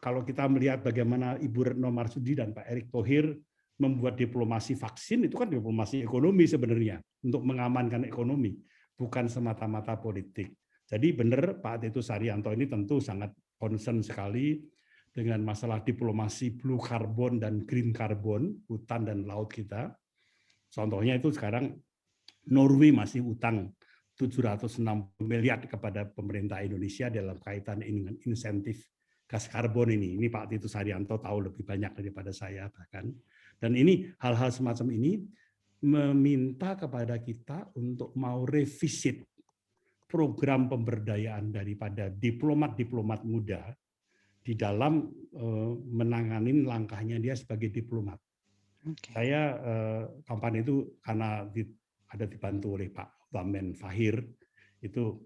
kalau kita melihat bagaimana Ibu Retno Marsudi dan Pak Erick Thohir membuat diplomasi vaksin, itu kan diplomasi ekonomi sebenarnya untuk mengamankan ekonomi, bukan semata-mata politik. Jadi benar Pak Titus Haryanto ini tentu sangat concern sekali dengan masalah diplomasi blue carbon dan green carbon, hutan dan laut kita. Contohnya itu sekarang Norway masih utang 760 miliar kepada pemerintah Indonesia dalam kaitan dengan insentif gas karbon ini. Ini Pak Titus Haryanto tahu lebih banyak daripada saya bahkan. Dan ini hal-hal semacam ini meminta kepada kita untuk mau revisit program pemberdayaan daripada diplomat-diplomat muda di dalam menangani langkahnya dia sebagai diplomat. Okay. Saya kampanye itu karena ada dibantu oleh Pak Wamen Fahir, itu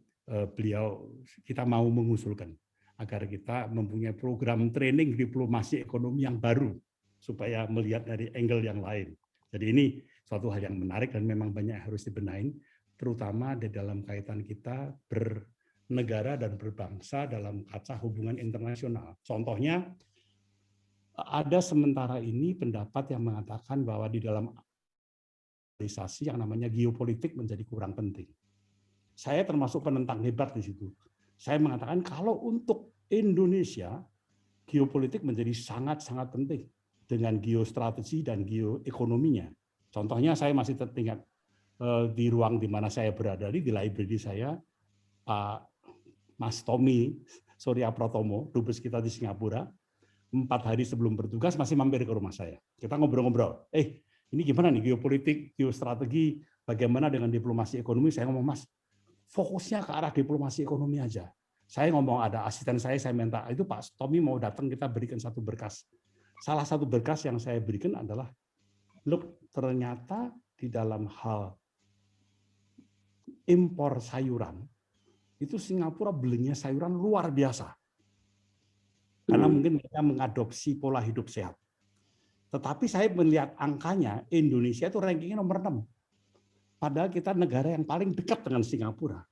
kita mau mengusulkan agar kita mempunyai program training diplomasi ekonomi yang baru supaya melihat dari angle yang lain. Jadi ini suatu hal yang menarik dan memang banyak harus dibenahin, terutama di dalam kaitan kita bernegara dan berbangsa dalam kaca hubungan internasional. Contohnya, ada sementara ini pendapat yang mengatakan bahwa di dalam globalisasi yang namanya geopolitik menjadi kurang penting. Saya termasuk penentang hebat di situ. Saya mengatakan kalau untuk Indonesia, geopolitik menjadi sangat-sangat penting dengan geostrategi dan geoekonominya. Contohnya saya masih teringat di ruang di mana saya berada di library saya, Pak Mas Tommy Surya Pratomo, dubes kita di Singapura, 4 hari sebelum bertugas masih mampir ke rumah saya. Kita ngobrol-ngobrol. Ini gimana nih geopolitik, geostrategi, bagaimana dengan diplomasi ekonomi? Saya ngomong, Mas, fokusnya ke arah diplomasi ekonomi aja. Saya ngomong ada asisten saya minta, itu Pak Tommy mau datang kita berikan satu berkas. Salah satu berkas yang saya berikan adalah, look, ternyata di dalam hal impor sayuran, itu Singapura belinya sayuran luar biasa. Karena mungkin mereka mengadopsi pola hidup sehat. Tetapi saya melihat angkanya, Indonesia itu rankingnya nomor 6. Padahal kita negara yang paling dekat dengan Singapura.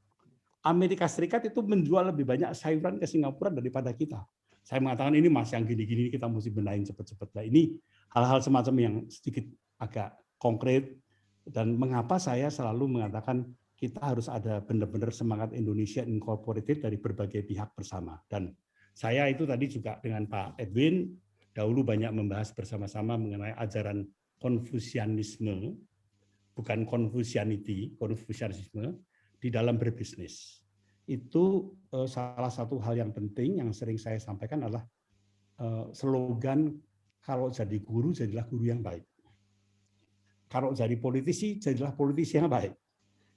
Amerika Serikat itu menjual lebih banyak sayuran ke Singapura daripada kita. Saya mengatakan ini Mas, yang gini-gini kita mesti benahin cepat-cepat. Nah, ini hal-hal semacam yang sedikit agak konkret. Dan mengapa saya selalu mengatakan kita harus ada benar-benar semangat Indonesia Incorporated dari berbagai pihak bersama. Dan saya itu tadi juga dengan Pak Edwin dahulu banyak membahas bersama-sama mengenai ajaran Konfusianisme, bukan Konfusianity, Konfusianisme di dalam berbisnis. Itu salah satu hal yang penting yang sering saya sampaikan adalah slogan kalau jadi guru jadilah guru yang baik. Kalau jadi politisi jadilah politisi yang baik.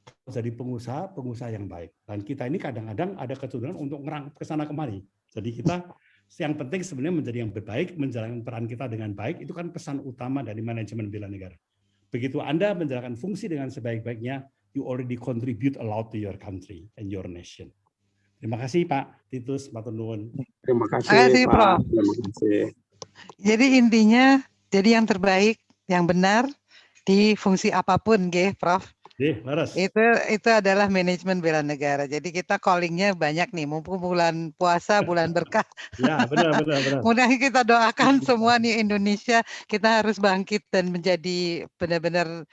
Kalau jadi pengusaha, pengusaha yang baik. Dan kita ini kadang-kadang ada kecenderungan untuk ngerangkep ke sana kemari. Jadi kita yang penting sebenarnya menjadi yang terbaik, menjalankan peran kita dengan baik, itu kan pesan utama dari manajemen bela negara. Begitu Anda menjalankan fungsi dengan sebaik-baiknya, you already contribute a lot to your country and your nation. Terima kasih Pak Titus, Pak Nuwun. Terima kasih Pak. Prof. Terima kasih. Jadi intinya, jadi yang terbaik, yang benar di fungsi apapun, nggih, Prof. Itu adalah manajemen bela negara. Jadi kita callingnya banyak nih, mumpung bulan puasa, bulan berkah. Ya, benar. Mudah kita doakan semua nih Indonesia, kita harus bangkit dan menjadi benar-benar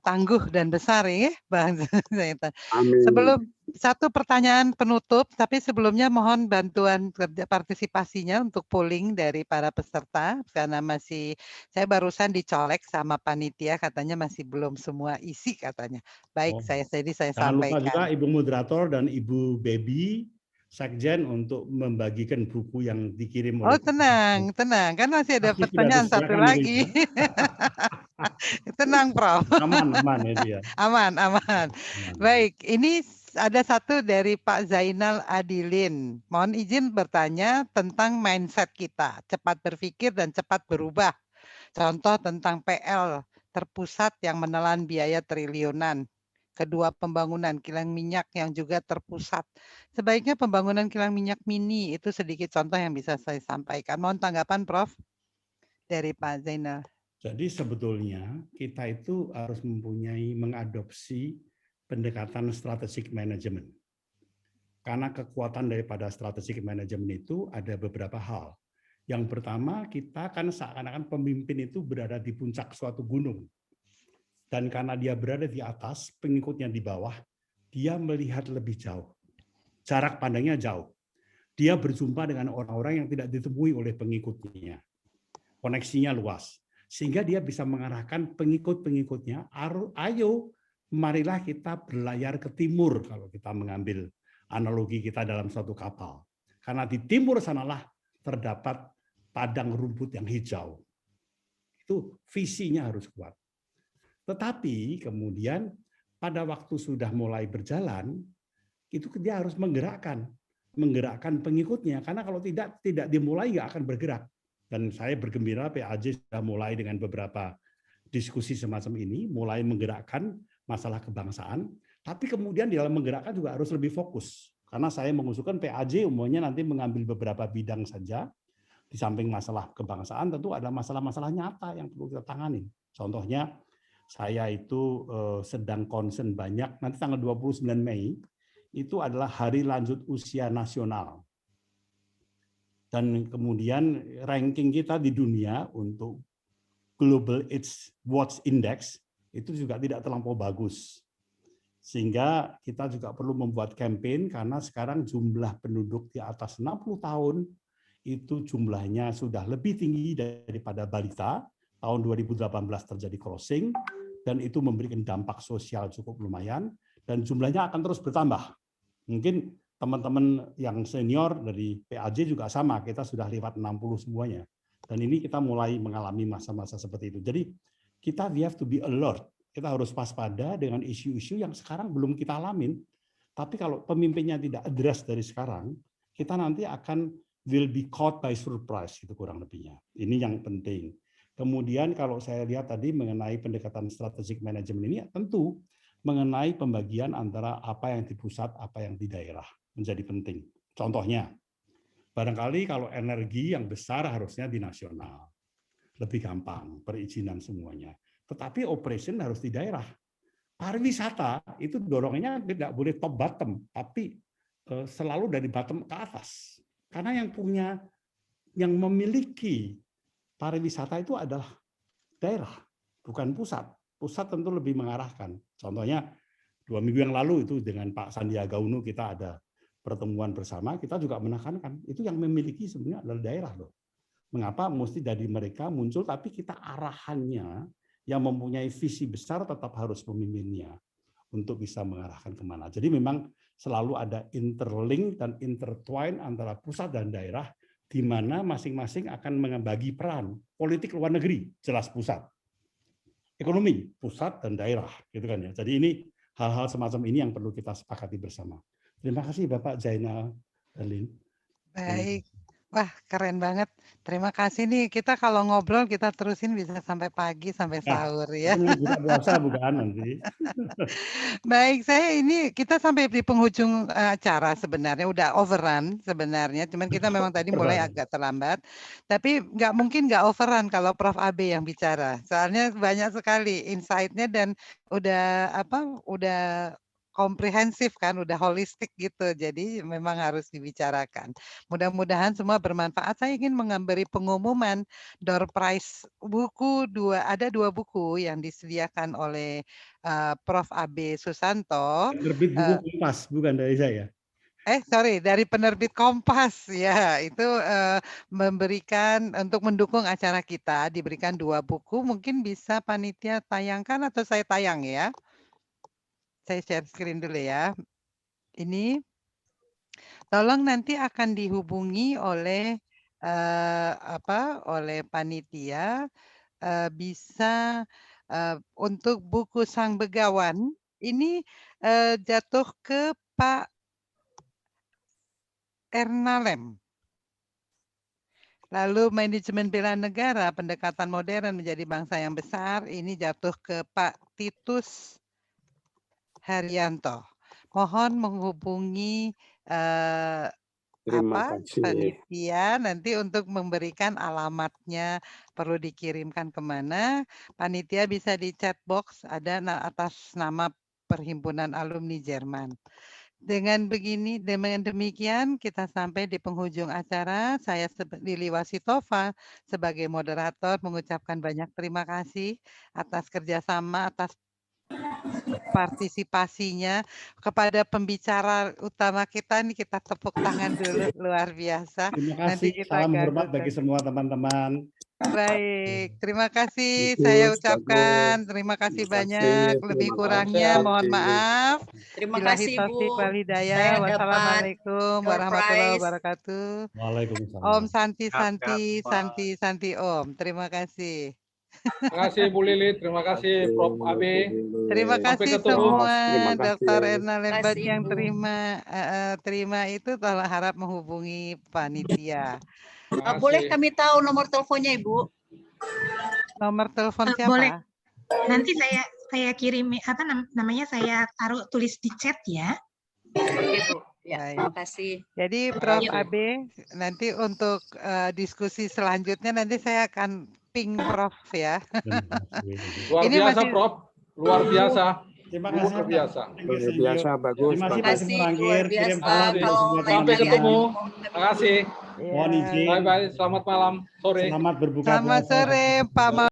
tangguh dan besar ya, Bang. Amin. Sebelum satu pertanyaan penutup, tapi sebelumnya mohon bantuan partisipasinya untuk polling dari para peserta karena saya barusan dicolek sama panitia katanya masih belum semua isi katanya. Baik, saya Jangan sampaikan. lupa juga Ibu Moderator dan Ibu Baby Sekjen untuk membagikan buku yang dikirim oleh. Oh tenang, kan masih ada pertanyaan satu lagi. Tenang, Prof. Aman ya dia. Aman. Baik, ini ada satu dari Pak Zainal Adilin. Mohon izin bertanya tentang mindset kita, cepat berpikir dan cepat berubah. Contoh tentang PL terpusat yang menelan biaya triliunan. Kedua, pembangunan kilang minyak yang juga terpusat. Sebaiknya pembangunan kilang minyak mini itu sedikit contoh yang bisa saya sampaikan. Mohon tanggapan Prof. Dari Pak Zainal. Jadi sebetulnya kita itu harus mengadopsi pendekatan strategic management. Karena kekuatan daripada strategic management itu ada beberapa hal. Yang pertama, kita kan seakan-akan pemimpin itu berada di puncak suatu gunung. Dan karena dia berada di atas, pengikutnya di bawah, dia melihat lebih jauh. Jarak pandangnya jauh. Dia berjumpa dengan orang-orang yang tidak ditemui oleh pengikutnya. Koneksinya luas. Sehingga dia bisa mengarahkan pengikut-pengikutnya, ayo marilah kita berlayar ke timur kalau kita mengambil analogi kita dalam suatu kapal. Karena di timur sanalah terdapat padang rumput yang hijau. Itu visinya harus kuat. Tetapi kemudian pada waktu sudah mulai berjalan, itu dia harus menggerakkan pengikutnya. Karena kalau tidak dimulai nggak akan bergerak. Dan saya bergembira PAJ sudah mulai dengan beberapa diskusi semacam ini, mulai menggerakkan masalah kebangsaan. Tapi kemudian di dalam menggerakkan juga harus lebih fokus. Karena saya mengusulkan PAJ umumnya nanti mengambil beberapa bidang saja. Di samping masalah kebangsaan tentu ada masalah-masalah nyata yang perlu kita tangani. Contohnya saya itu sedang concern banyak, nanti tanggal 29 Mei itu adalah hari lanjut usia nasional. Dan kemudian ranking kita di dunia untuk Global Age Watch Index itu juga tidak terlampau bagus. Sehingga kita juga perlu membuat campaign karena sekarang jumlah penduduk di atas 60 tahun itu jumlahnya sudah lebih tinggi daripada balita. Tahun 2018 terjadi crossing, dan itu memberikan dampak sosial cukup lumayan, dan jumlahnya akan terus bertambah. Mungkin teman-teman yang senior dari PAJ juga sama, kita sudah lewat 60 semuanya. Dan ini kita mulai mengalami masa-masa seperti itu. Jadi we have to be alert. Kita harus waspada dengan isu-isu yang sekarang belum kita alamin. Tapi kalau pemimpinnya tidak address dari sekarang, kita nanti will be caught by surprise, itu kurang lebihnya. Ini yang penting. Kemudian kalau saya lihat tadi mengenai pendekatan strategic management ini, tentu mengenai pembagian antara apa yang di pusat, apa yang di daerah menjadi penting. Contohnya, barangkali kalau energi yang besar harusnya di nasional, lebih gampang perizinan semuanya. Tetapi operation harus di daerah. Pariwisata itu dorongannya tidak boleh top bottom, tapi selalu dari bottom ke atas. Karena yang memiliki pariwisata itu adalah daerah, bukan pusat. Pusat tentu lebih mengarahkan. Contohnya 2 minggu yang lalu itu dengan Pak Sandiaga Uno kita ada pertemuan bersama, kita juga menekankan itu yang memiliki sebenarnya adalah daerah loh. Mengapa mesti dari mereka muncul, tapi kita arahannya yang mempunyai visi besar tetap harus pemimpinnya untuk bisa mengarahkan kemana. Jadi memang selalu ada interlink dan intertwine antara pusat dan daerah, di mana masing-masing akan membagi peran. Politik luar negeri jelas pusat, ekonomi pusat dan daerah, gitu kan ya. Jadi ini hal-hal semacam ini yang perlu kita sepakati bersama. Terima kasih Bapak Zainal Adilin. Baik. Wah, keren banget. Terima kasih nih. Kita kalau ngobrol kita terusin bisa sampai pagi, sampai sahur ya. Buka puasa bukan nanti. Baik, kita sampai di penghujung acara sebenarnya, udah overrun sebenarnya. Cuman kita memang tadi mulai agak terlambat. Tapi nggak mungkin nggak overrun kalau Prof. Abe yang bicara. Soalnya banyak sekali insight-nya dan udah komprehensif kan, udah holistik gitu. Jadi memang harus dibicarakan. Mudah-mudahan semua bermanfaat. Saya ingin memberi pengumuman door prize buku ada 2 buku yang disediakan oleh Prof. Abe Susanto. Penerbit buku Kompas, bukan dari saya. Dari penerbit Kompas ya, itu memberikan untuk mendukung acara kita diberikan 2 buku. Mungkin bisa panitia tayangkan atau saya tayang ya. Saya share screen dulu ya. Ini tolong nanti akan dihubungi oleh oleh panitia bisa untuk buku Sang Begawan ini jatuh ke Pak Ernalem. Lalu manajemen bela negara, pendekatan modern menjadi bangsa yang besar, ini jatuh ke Pak Titus Haryanto. Mohon menghubungi Terima kasih. panitia nanti untuk memberikan alamatnya perlu dikirimkan kemana. Panitia bisa di chat box ada atas nama Perhimpunan Alumni Jerman. Dengan demikian kita sampai di penghujung acara. Saya Lili Wasitova sebagai moderator mengucapkan banyak terima kasih atas kerjasama, atas partisipasinya. Kepada pembicara utama kita nih kita tepuk tangan dulu, luar biasa. Terima Nanti kasih, kita salam hormat ganggu. bagi semua teman-teman. Baik, terima kasih Bagus, saya ucapkan. bagus. Terima kasih Terima kasih, banyak. Lebih terima kurangnya kasih. mohon maaf. Terima Billahi kasih, taufiq Bu. wal hidayah. Saya dapat Wassalamualaikum door warahmatullahi prize. wabarakatuh. Waalaikumsalam. Om Santi Sehat, Santi sehat, Pak. Santi Santi Om. Terima kasih. Terima kasih Bu Lili, terima kasih Prof. Abe. Terima Sampai kasih ketemu. semua. Terima kasih. Dr. Erna Terima Lembat kasih, yang Bu. terima itu telah harap menghubungi panitia. Terima Boleh kasih. kami tahu nomor teleponnya, Ibu? Nomor telepon Boleh. siapa? Nanti saya kirim namanya saya taruh tulis di chat ya. Oke, Bu. Ya, Baik. terima kasih. Jadi Prof. kasih. Abe nanti untuk diskusi selanjutnya nanti saya akan ping Prof ya. Luar Ini biasa, masih- Prof. Luar biasa. Terima Luar kasih. biasa. Luar biasa, bagus. Terima kasih bagus. Pak Kasih, Simurangkir. luar Kirim biasa. salam untuk Kalau semua lain Sampai kali teman-teman. ketemu. ada- Terima kasih. Ya. Mohon izin. Bye-bye. Selamat malam. Sore. Selamat berbuka Selamat puasa. sore Pak